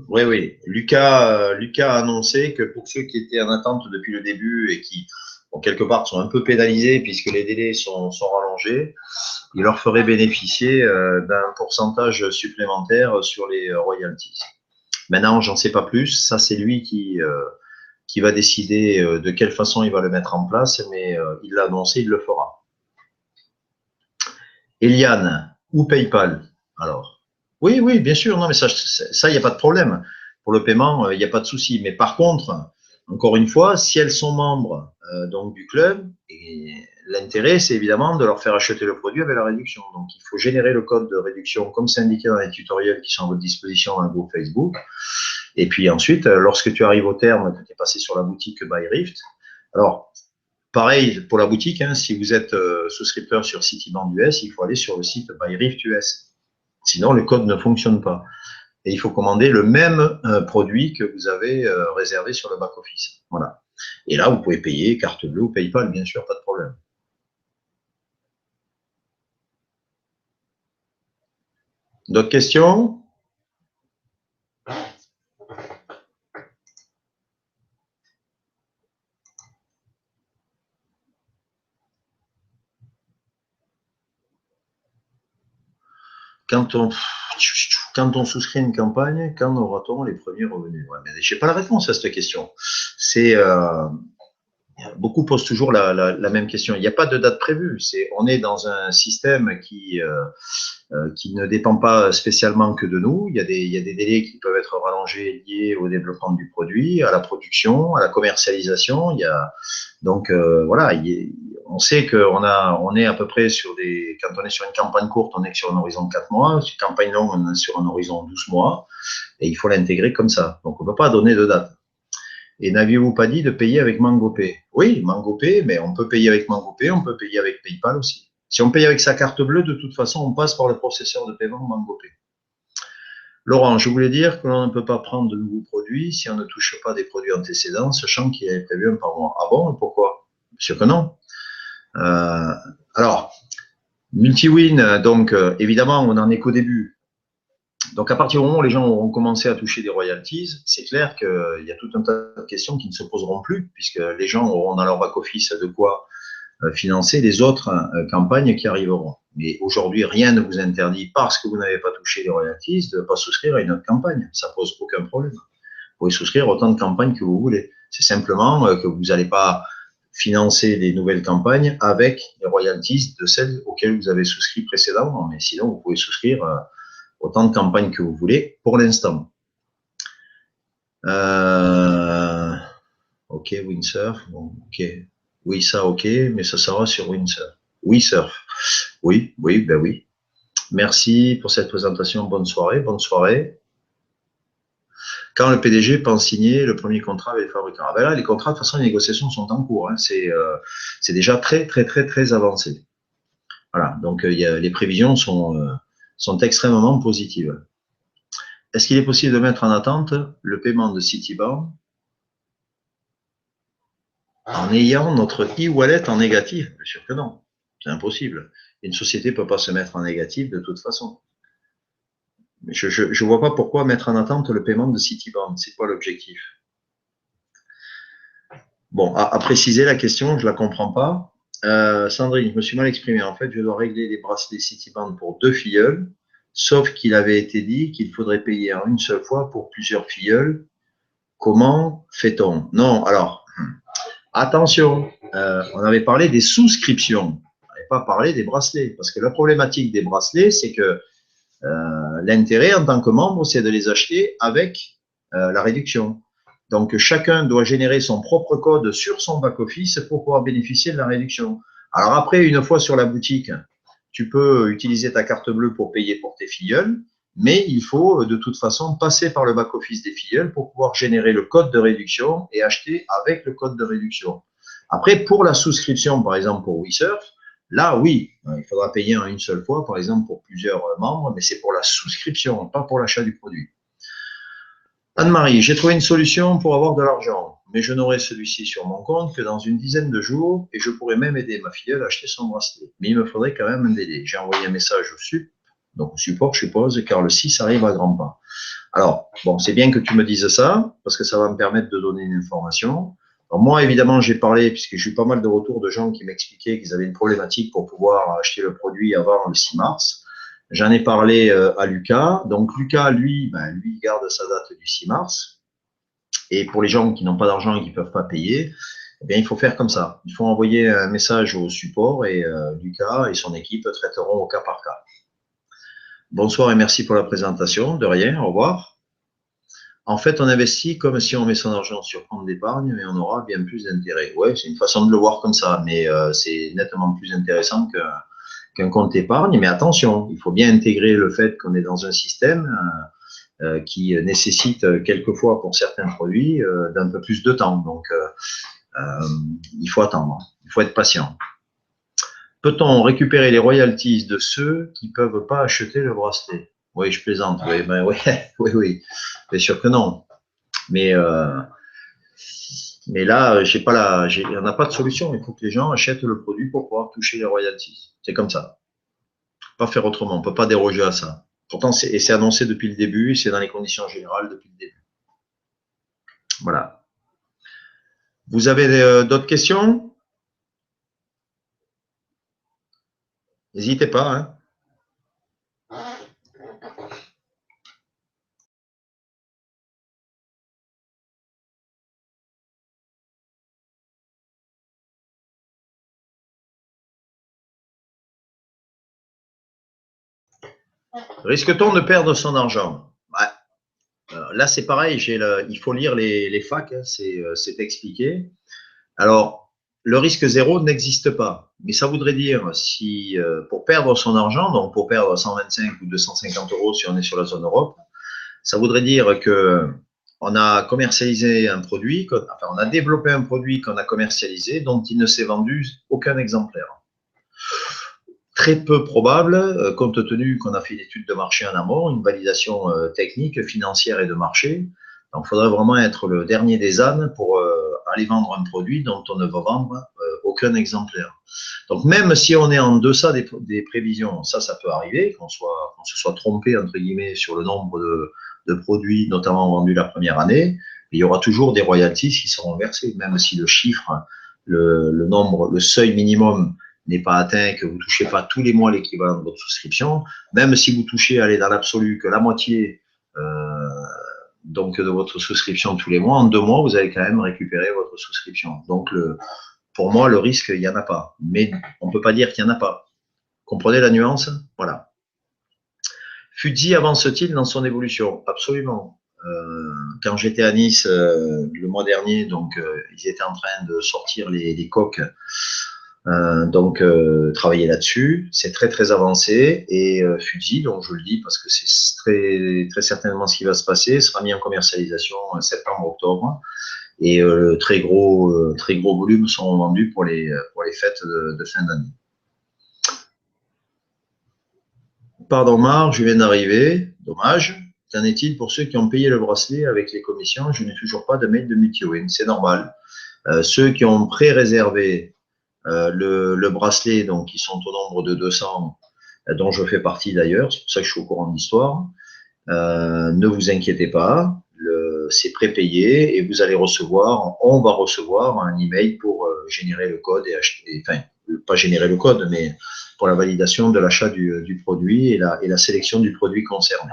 oui. Lucas a annoncé que pour ceux qui étaient en attente depuis le début et qui, bon, quelque part, sont un peu pénalisés puisque les délais sont rallongés, il leur ferait bénéficier d'un pourcentage supplémentaire sur les royalties. Maintenant, j'en sais pas plus. Ça, c'est lui qui va décider de quelle façon il va le mettre en place, mais il l'a annoncé, il le fera. Eliane ou PayPal, alors? Oui, bien sûr. Non, mais ça, il n'y a pas de problème. Pour le paiement, il n'y a pas de souci. Mais par contre, encore une fois, si elles sont membres donc du club, l'intérêt, c'est évidemment de leur faire acheter le produit avec la réduction. Donc, il faut générer le code de réduction comme c'est indiqué dans les tutoriels qui sont à votre disposition dans le groupe Facebook. Et puis ensuite, lorsque tu arrives au terme, que tu es passé sur la boutique BuyRift, alors, pareil pour la boutique, hein, si vous êtes souscripteur sur Citibank US, il faut aller sur le site BuyRift US. Sinon, le code ne fonctionne pas. Et il faut commander le même produit que vous avez réservé sur le back-office. Voilà. Et là, vous pouvez payer carte bleue ou PayPal, bien sûr, pas de problème. D'autres questions? Quand on souscrit une campagne, quand aura-t-on les premiers revenus? Ouais, mais je n'ai pas la réponse à cette question. C'est beaucoup posent toujours la même question. Il n'y a pas de date prévue. On est dans un système qui ne dépend pas spécialement que de nous. Il y a des délais qui peuvent être rallongés liés au développement du produit, à la production, à la commercialisation. Donc voilà, on sait on est à peu près quand on est sur une campagne courte, on est sur un horizon de 4 mois. Sur une campagne longue, on est sur un horizon de 12 mois. Et il faut l'intégrer comme ça. Donc on ne peut pas donner de date. Et n'aviez-vous pas dit de payer avec MangoPay? Oui, MangoPay, mais on peut payer avec MangoPay, on peut payer avec PayPal aussi. Si on paye avec sa carte bleue, de toute façon, on passe par le processeur de paiement MangoPay. Laurent, je voulais dire que l'on ne peut pas prendre de nouveaux produits si on ne touche pas des produits antécédents, sachant qu'il y avait prévu un par mois. Ah bon, et pourquoi? Bien sûr que non. Alors, MultiWin, donc évidemment, on n'en est qu'au début. Donc, à partir du moment où les gens auront commencé à toucher des royalties, c'est clair qu'il y a tout un tas de questions qui ne se poseront plus, puisque les gens auront dans leur back-office de quoi financer les autres campagnes qui arriveront. Mais aujourd'hui, rien ne vous interdit, parce que vous n'avez pas touché les royalties, de ne pas souscrire à une autre campagne. Ça pose aucun problème. Vous pouvez souscrire autant de campagnes que vous voulez. C'est simplement que vous n'allez pas financer des nouvelles campagnes avec les royalties de celles auxquelles vous avez souscrit précédemment. Mais sinon, vous pouvez souscrire autant de campagnes que vous voulez pour l'instant. Ok, Windsurf, bon, ok. Oui, ça, ok, mais ça sera sur Windsurf. Windsurf. Oui, oui, ben oui. Merci pour cette présentation. Bonne soirée, bonne soirée. Quand le PDG pense signer le premier contrat avec les fabricants. Ah ben là, les contrats, de toute façon, les négociations sont en cours. Hein. C'est déjà très, très, très, très avancé. Voilà, donc les prévisions sont extrêmement positives. Est-ce qu'il est possible de mettre en attente le paiement de Citibank en ayant notre e-wallet en négatif? Bien sûr que non, c'est impossible. Une société ne peut pas se mettre en négatif de toute façon. Je ne vois pas pourquoi mettre en attente le paiement de Citibank. C'est quoi l'objectif? Bon, à préciser la question, je ne la comprends pas. Sandrine, je me suis mal exprimé. En fait, je dois régler les bracelets Citibank pour 2 filleuls, sauf qu'il avait été dit qu'il faudrait payer en une seule fois pour plusieurs filleuls. Comment fait-on? Non, alors, attention, on avait parlé des souscriptions. On n'avait pas parlé des bracelets. Parce que la problématique des bracelets, c'est que l'intérêt en tant que membre, c'est de les acheter avec la réduction. Donc, chacun doit générer son propre code sur son back-office pour pouvoir bénéficier de la réduction. Alors après, une fois sur la boutique, tu peux utiliser ta carte bleue pour payer pour tes filleuls, mais il faut de toute façon passer par le back-office des filleuls pour pouvoir générer le code de réduction et acheter avec le code de réduction. Après, pour la souscription, par exemple pour WeSurf, là, oui, il faudra payer en une seule fois, par exemple pour plusieurs membres, mais c'est pour la souscription, pas pour l'achat du produit. Anne-Marie, j'ai trouvé une solution pour avoir de l'argent, mais je n'aurai celui-ci sur mon compte que dans une dizaine de jours et je pourrais même aider ma filleule à acheter son bracelet. Mais il me faudrait quand même un délai. J'ai envoyé un message au SUP, donc au support, je suppose, car le 6 arrive à grands pas. Alors, bon, c'est bien que tu me dises ça, parce que ça va me permettre de donner une information. Alors moi, évidemment, j'ai parlé, puisque j'ai eu pas mal de retours de gens qui m'expliquaient qu'ils avaient une problématique pour pouvoir acheter le produit avant le 6 mars. J'en ai parlé à Lucas. Donc, Lucas, lui, lui garde sa date du 6 mars. Et pour les gens qui n'ont pas d'argent et qui ne peuvent pas payer, eh bien, il faut faire comme ça. Il faut envoyer un message au support et Lucas et son équipe traiteront au cas par cas. Bonsoir et merci pour la présentation. De rien, au revoir. En fait, on investit comme si on met son argent sur compte d'épargne, mais on aura bien plus d'intérêt. Ouais, c'est une façon de le voir comme ça, mais c'est nettement plus intéressant qu'un compte épargne. Mais attention, il faut bien intégrer le fait qu'on est dans un système qui nécessite quelquefois pour certains produits d'un peu plus de temps. Donc, il faut attendre, il faut être patient. Peut-on récupérer les royalties de ceux qui ne peuvent pas acheter le bracelet? Oui, je plaisante. Oui, oui, oui, oui. Bien sûr que non. Mais là, on n'a pas de solution. Il faut que les gens achètent le produit pour pouvoir toucher les royalties. C'est comme ça. Pas faire autrement. On ne peut pas déroger à ça. Pourtant, c'est annoncé depuis le début, c'est dans les conditions générales depuis le début. Voilà. Vous avez d'autres questions? N'hésitez pas. Hein. Risque-t-on de perdre son argent? Là, c'est pareil. Il faut lire les facs. Hein, c'est expliqué. Alors, le risque zéro n'existe pas. Mais ça voudrait dire, si pour perdre son argent, donc pour perdre 125 ou 250 euros si on est sur la zone Europe, ça voudrait dire que on a commercialisé un produit, enfin, on a développé un produit qu'on a commercialisé dont il ne s'est vendu aucun exemplaire. Très peu probable, compte tenu qu'on a fait une étude de marché en amont, une validation technique, financière et de marché. Donc, il faudrait vraiment être le dernier des ânes pour aller vendre un produit dont on ne va vendre aucun exemplaire. Donc, même si on est en deçà des prévisions, ça peut arriver, qu'on se soit trompé, entre guillemets, sur le nombre de produits, notamment vendus la première année. Il y aura toujours des royalties qui seront versées, même si le chiffre, le nombre, le seuil minimum n'est pas atteint, que vous ne touchez pas tous les mois l'équivalent de votre souscription, même si vous touchez, allez, dans l'absolu, que la moitié donc de votre souscription tous les mois, en 2 mois, vous allez quand même récupérer votre souscription. Donc, pour moi, le risque, il n'y en a pas. Mais on ne peut pas dire qu'il n'y en a pas. Comprenez la nuance? Voilà. Fudzi avance-t-il dans son évolution? Absolument. quand j'étais à Nice le mois dernier, donc ils étaient en train de sortir les coques, donc travailler là-dessus. C'est très très avancé et Fuji, donc je le dis parce que c'est très certainement ce qui va se passer, sera mis en commercialisation septembre-octobre et très gros volumes seront vendus pour les fêtes de fin d'année. Pardon Marc, je viens d'arriver, dommage. Qu'en est-il pour ceux qui ont payé le bracelet avec les commissions? Je n'ai toujours pas de mail de Multiwin, c'est normal. Ceux qui ont pré-réservé le bracelet, donc qui sont au nombre de 200, dont je fais partie d'ailleurs, c'est pour ça que je suis au courant de l'histoire, ne vous inquiétez pas, c'est prépayé et vous allez recevoir, on va recevoir un email pour générer le code et acheter, enfin, pas générer le code, mais pour la validation de l'achat du produit et la sélection du produit concerné.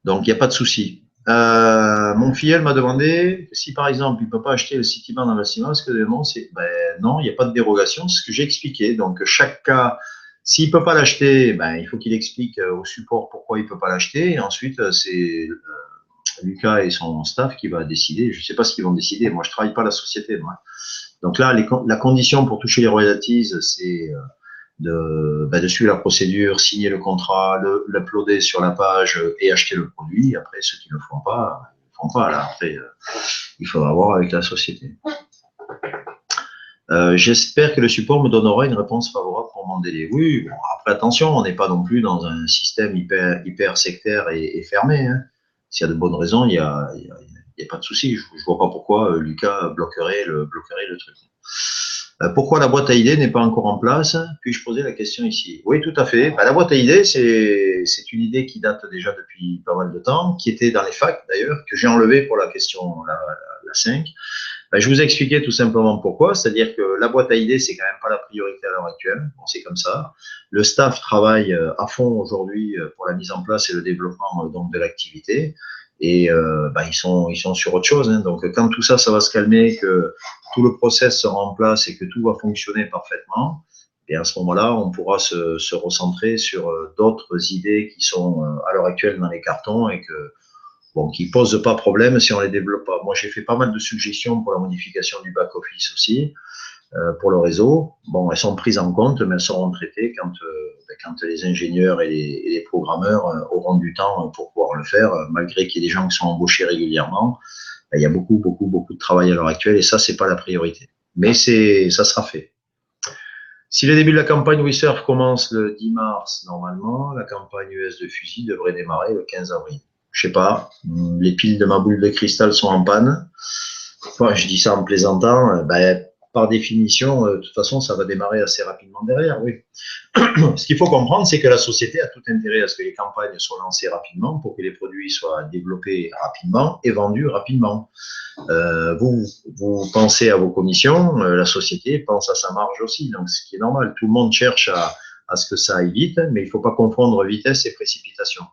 Donc, il n'y a pas de souci. Mon filleul m'a demandé si, par exemple, il ne peut pas acheter le Citibank d'investissement, est-ce que non, non, il n'y a pas de dérogation, c'est ce que j'ai expliqué. Donc, chaque cas, s'il ne peut pas l'acheter, il faut qu'il explique au support pourquoi il ne peut pas l'acheter. Et ensuite, c'est Lucas et son staff qui va décider. Je ne sais pas ce qu'ils vont décider. Moi, je ne travaille pas à la société. Moi. Donc là, la condition pour toucher les royalties, c'est de suivre la procédure, signer le contrat, l'uploader sur la page et acheter le produit. Après, ceux qui ne le font pas, ils ne font pas. Là. Après, il faudra voir avec la société. J'espère que le support me donnera une réponse favorable pour mon délai. Oui, bon, après, attention, on n'est pas non plus dans un système hyper sectaire et fermé. Hein. S'il y a de bonnes raisons, il n'y a pas de souci. Je ne vois pas pourquoi Lucas bloquerait le truc. Pourquoi la boîte à idées n'est pas encore en place? Puis-je poser la question ici? Oui, tout à fait. La boîte à idées, c'est une idée qui date déjà depuis pas mal de temps, qui était dans les facs d'ailleurs, que j'ai enlevée pour la question la 5. Je vous ai expliqué tout simplement pourquoi, c'est-à-dire que la boîte à idées, c'est quand même pas la priorité à l'heure actuelle. Bon, c'est comme ça. Le staff travaille à fond aujourd'hui pour la mise en place et le développement donc de l'activité. Et ils sont sur autre chose. Hein. Donc, quand tout ça, ça va se calmer, que tout le process sera en place et que tout va fonctionner parfaitement, et à ce moment-là, on pourra se recentrer sur d'autres idées qui sont à l'heure actuelle dans les cartons et qui ne posent pas problème si on les développe pas. Moi, j'ai fait pas mal de suggestions pour la modification du back-office aussi, pour le réseau. Bon, elles sont prises en compte, mais elles seront traitées quand les ingénieurs et les programmeurs auront du temps pour pouvoir le faire, malgré qu'il y ait des gens qui sont embauchés régulièrement. Il y a beaucoup de travail à l'heure actuelle et ça, c'est pas la priorité. Mais ça sera fait. Si le début de la campagne WeSurf commence le 10 mars, normalement, la campagne US de Fuji devrait démarrer le 15 avril. Je sais pas, les piles de ma boule de cristal sont en panne. Moi, je dis ça en plaisantant, par définition, de toute façon, ça va démarrer assez rapidement derrière, oui. Ce qu'il faut comprendre, c'est que la société a tout intérêt à ce que les campagnes soient lancées rapidement pour que les produits soient développés rapidement et vendus rapidement. Vous pensez à vos commissions, la société pense à sa marge aussi, donc ce qui est normal. Tout le monde cherche à ce que ça aille vite, mais il ne faut pas confondre vitesse et précipitation.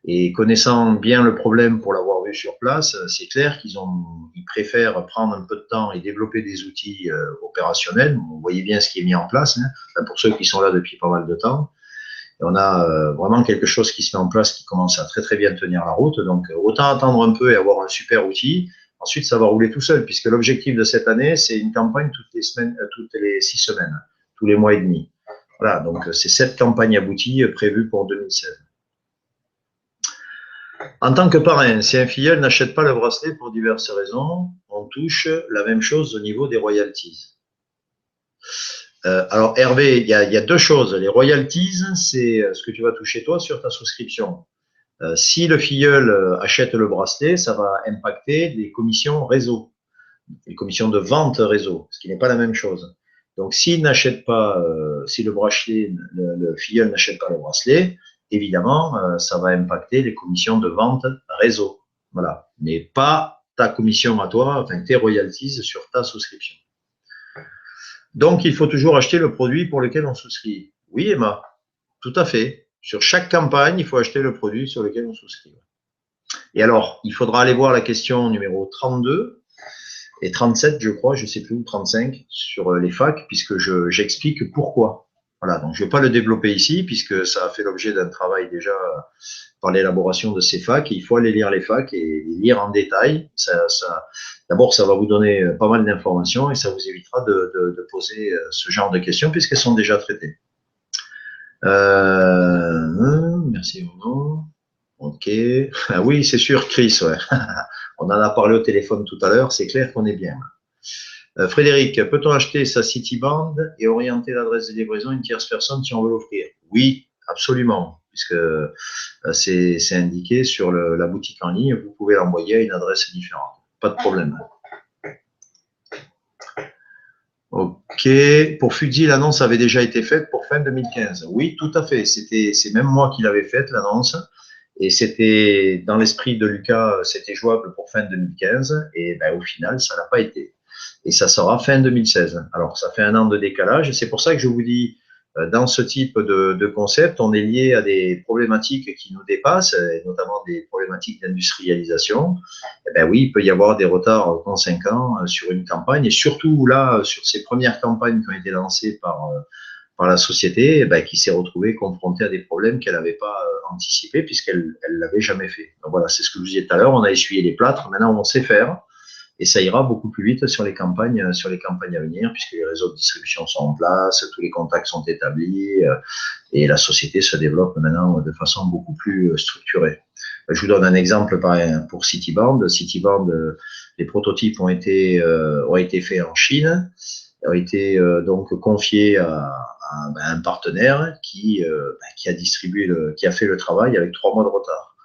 Et connaissant bien le problème pour l'avoir vu sur place, c'est clair qu'ils préfèrent prendre un peu de temps et développer des outils opérationnels. Vous voyez bien ce qui est mis en place, hein, pour ceux qui sont là depuis pas mal de temps. Et on a vraiment quelque chose qui se met en place qui commence à très très bien tenir la route. Donc autant attendre un peu et avoir un super outil. Ensuite, ça va rouler tout seul, puisque l'objectif de cette année, c'est une campagne toutes les 6 semaines, tous les mois et demi. Voilà, donc c'est 7 campagnes abouties prévues pour 2016. En tant que parrain, si un filleul n'achète pas le bracelet pour diverses raisons, on touche la même chose au niveau des royalties. Alors Hervé, il y a 2 choses. Les royalties, c'est ce que tu vas toucher toi sur ta souscription. Si le filleul achète le bracelet, ça va impacter les commissions réseau, les commissions de vente réseau, ce qui n'est pas la même chose. Donc s'il n'achète pas, si le filleul n'achète pas le bracelet, évidemment, ça va impacter les commissions de vente réseau. Voilà. Mais pas ta commission à toi, enfin tes royalties sur ta souscription. Donc, il faut toujours acheter le produit pour lequel on souscrit. Oui, Emma, tout à fait. Sur chaque campagne, il faut acheter le produit sur lequel on souscrit. Et alors, il faudra aller voir la question numéro 32 et 37, je crois, je ne sais plus où, 35, sur les facs, puisque j'explique pourquoi. Voilà, donc je ne vais pas le développer ici puisque ça a fait l'objet d'un travail déjà par l'élaboration de ces facs. Il faut aller lire les facs et les lire en détail. D'abord, ça va vous donner pas mal d'informations et ça vous évitera de poser ce genre de questions puisqu'elles sont déjà traitées. Merci Bruno. Ok. Ah oui, c'est sûr, Chris. Ouais. On en a parlé au téléphone tout à l'heure. C'est clair qu'on est bien. Frédéric, peut-on acheter sa Cityband et orienter l'adresse de livraison à une tierce personne si on veut l'offrir? Oui, absolument, puisque c'est indiqué sur la boutique en ligne. Vous pouvez l'envoyer à une adresse différente. Pas de problème. Ok. Pour Fuji, l'annonce avait déjà été faite pour fin 2015. Oui, tout à fait. C'est même moi qui l'avais faite, l'annonce. Et c'était dans l'esprit de Lucas, c'était jouable pour fin 2015. Et ben, au final, ça n'a pas été. Et ça sera fin 2016. Alors, ça fait un an de décalage. C'est pour ça que je vous dis, dans ce type de concept, on est lié à des problématiques qui nous dépassent, et notamment des problématiques d'industrialisation. Eh ben oui, il peut y avoir des retards conséquents sur une campagne. Et surtout là, sur ces premières campagnes qui ont été lancées par la société, eh ben, qui s'est retrouvée confrontée à des problèmes qu'elle n'avait pas anticipés puisqu'elle ne l'avait jamais fait. Donc voilà, c'est ce que je vous disais tout à l'heure. On a essuyé les plâtres. Maintenant, on sait faire. Et ça ira beaucoup plus vite sur les campagnes à venir, puisque les réseaux de distribution sont en place, tous les contacts sont établis, et la société se développe maintenant de façon beaucoup plus structurée. Je vous donne un exemple pour Cityband. Cityband, les prototypes ont été faits en Chine, ont été donc confiés à un partenaire qui a distribué, qui a fait le travail avec 3 mois de retard.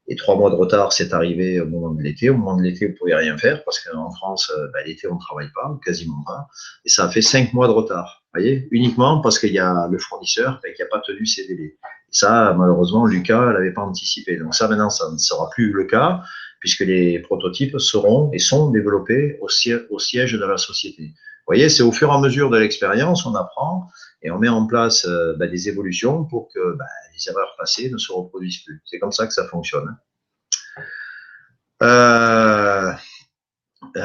Et 3 mois de retard, c'est arrivé au moment de l'été. Au moment de l'été, vous ne pouvez rien faire parce qu'en France, l'été, on ne travaille pas, quasiment pas. Et ça a fait 5 mois de retard. Vous voyez, uniquement parce qu'il y a le fournisseur qui n'a pas tenu ses délais. Et ça, malheureusement, Lucas ne l'avait pas anticipé. Donc ça, maintenant, ça ne sera plus le cas puisque les prototypes seront et sont développés au siège de la société. Vous voyez, c'est au fur et à mesure de l'expérience, on apprend et on met en place des évolutions pour que les erreurs passées ne se reproduisent plus. C'est comme ça que ça fonctionne.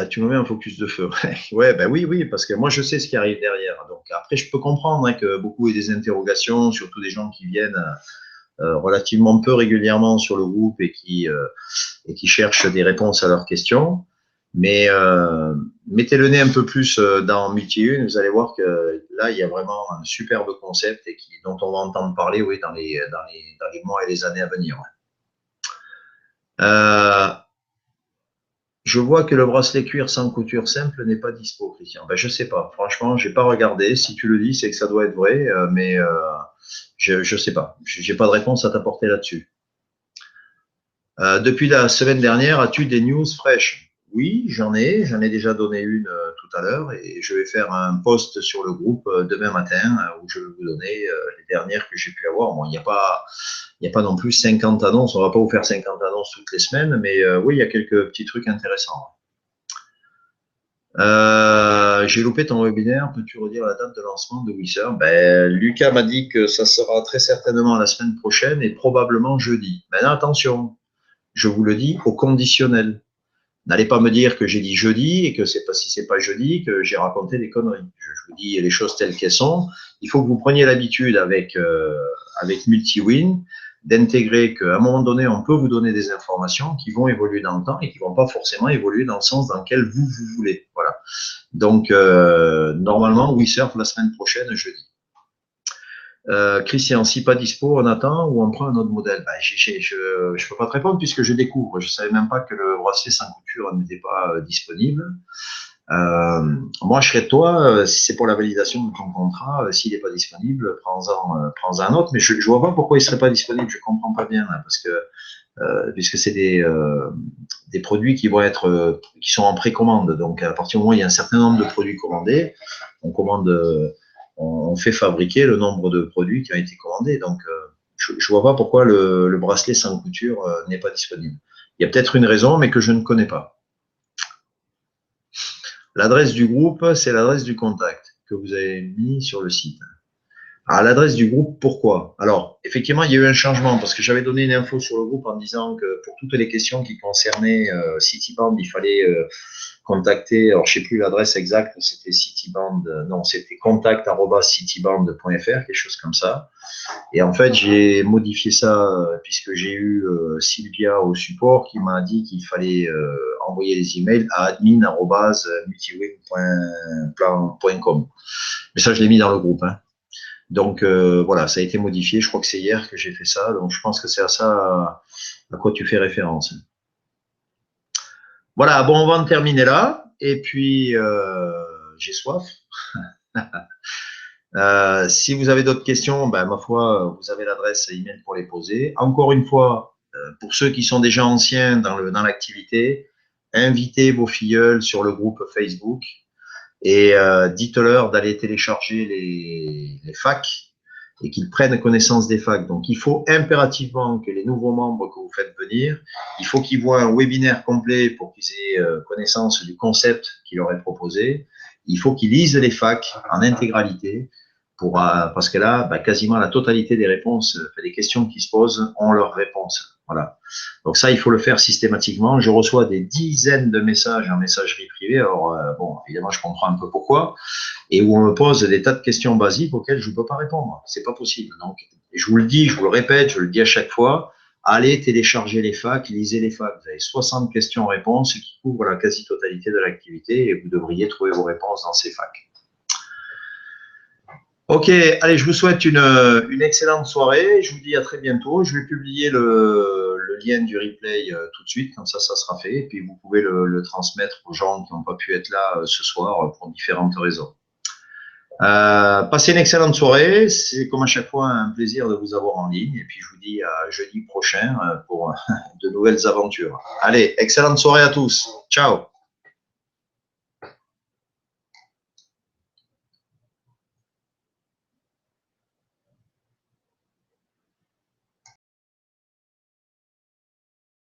Tu me mets un focus de feu. Ouais, oui, parce que moi je sais ce qui arrive derrière. Donc après, je peux comprendre que beaucoup aient des interrogations, surtout des gens qui viennent relativement peu régulièrement sur le groupe et qui cherchent des réponses à leurs questions. Mais mettez le nez un peu plus dans Multi-Une, vous allez voir que là, il y a vraiment un superbe concept et dont on va entendre parler dans les mois et les années à venir. Je vois que le bracelet cuir sans couture simple n'est pas dispo, Christian. Je sais pas. Franchement, j'ai pas regardé. Si tu le dis, c'est que ça doit être vrai, mais je sais pas. J'ai pas de réponse à t'apporter là-dessus. Depuis la semaine dernière, as-tu des news fraîches? Oui, j'en ai déjà donné une tout à l'heure et je vais faire un post sur le groupe demain matin où je vais vous donner les dernières que j'ai pu avoir. Bon, il n'y a pas non plus 50 annonces, on ne va pas vous faire 50 annonces toutes les semaines, mais oui, il y a quelques petits trucs intéressants. J'ai loupé ton webinaire, peux-tu redire la date de lancement de Wizard? Lucas m'a dit que ça sera très certainement la semaine prochaine et probablement jeudi. Maintenant, attention, je vous le dis au conditionnel. N'allez pas me dire que j'ai dit jeudi et que c'est pas si c'est pas jeudi que j'ai raconté des conneries. Je vous dis les choses telles qu'elles sont. Il faut que vous preniez l'habitude avec MultiWin d'intégrer qu'à un moment donné, on peut vous donner des informations qui vont évoluer dans le temps et qui vont pas forcément évoluer dans le sens dans lequel vous voulez. Voilà. Donc normalement, WeSurf la semaine prochaine, jeudi. Christian, si pas dispo, on attend ou on prend un autre modèle? Je ne peux pas te répondre puisque je découvre. Je ne savais même pas que le bracelet sans couture n'était pas disponible. Moi, je serais de toi, si c'est pour la validation de ton contrat, s'il n'est pas disponible, prends-en un autre. Mais je ne vois pas pourquoi il ne serait pas disponible. Je ne comprends pas bien là, parce que puisque c'est des produits qui vont être qui sont en précommande. Donc, à partir du moment où il y a un certain nombre de produits commandés, on commande. On fait fabriquer le nombre de produits qui ont été commandés. Donc, je ne vois pas pourquoi le bracelet sans couture n'est pas disponible. Il y a peut-être une raison, mais que je ne connais pas. L'adresse du groupe, c'est l'adresse du contact que vous avez mis sur le site. À l'adresse du groupe, pourquoi? Alors, effectivement, il y a eu un changement parce que j'avais donné une info sur le groupe en disant que pour toutes les questions qui concernaient Cityband, il fallait contacter, alors je sais plus l'adresse exacte, c'était Cityband, non, c'était contact@cityband.fr, quelque chose comme ça. Et en fait, j'ai modifié ça puisque j'ai eu Sylvia au support qui m'a dit qu'il fallait envoyer les emails à admin@multiwin.com. Mais ça, je l'ai mis dans le groupe, hein. Donc voilà, ça a été modifié. Je crois que c'est hier que j'ai fait ça. Donc je pense que c'est à ça à quoi tu fais référence. Voilà, bon, on va en terminer là. Et puis, j'ai soif. Si vous avez d'autres questions, ben, ma foi, vous avez l'adresse email pour les poser. Encore une fois, pour ceux qui sont déjà anciens dans l'activité, invitez vos filleuls sur le groupe Facebook et dites-leur d'aller télécharger les facs et qu'ils prennent connaissance des facs. Donc, il faut impérativement que les nouveaux membres que vous faites venir, il faut qu'ils voient un webinaire complet pour qu'ils aient connaissance du concept qui leur est proposé. Il faut qu'ils lisent les facs en intégralité parce que là, bah, quasiment la totalité des réponses, des questions qui se posent ont leurs réponses. Voilà. Donc ça, il faut le faire systématiquement. Je reçois des dizaines de messages en messagerie privée. Alors, bon, évidemment, je comprends un peu pourquoi et où on me pose des tas de questions basiques auxquelles je ne peux pas répondre. C'est pas possible. Donc, je vous le dis, je vous le répète, je le dis à chaque fois, allez télécharger les facs, lisez les facs. Vous avez 60 questions-réponses qui couvrent la quasi-totalité de l'activité et vous devriez trouver vos réponses dans ces facs. Ok, allez, je vous souhaite une excellente soirée. Je vous dis à très bientôt. Je vais publier le lien du replay tout de suite, comme ça sera fait. Et puis vous pouvez le transmettre aux gens qui n'ont pas pu être là ce soir pour différentes raisons. Passez une excellente soirée. C'est comme à chaque fois un plaisir de vous avoir en ligne. Et puis je vous dis à jeudi prochain pour de nouvelles aventures. Allez, excellente soirée à tous. Ciao.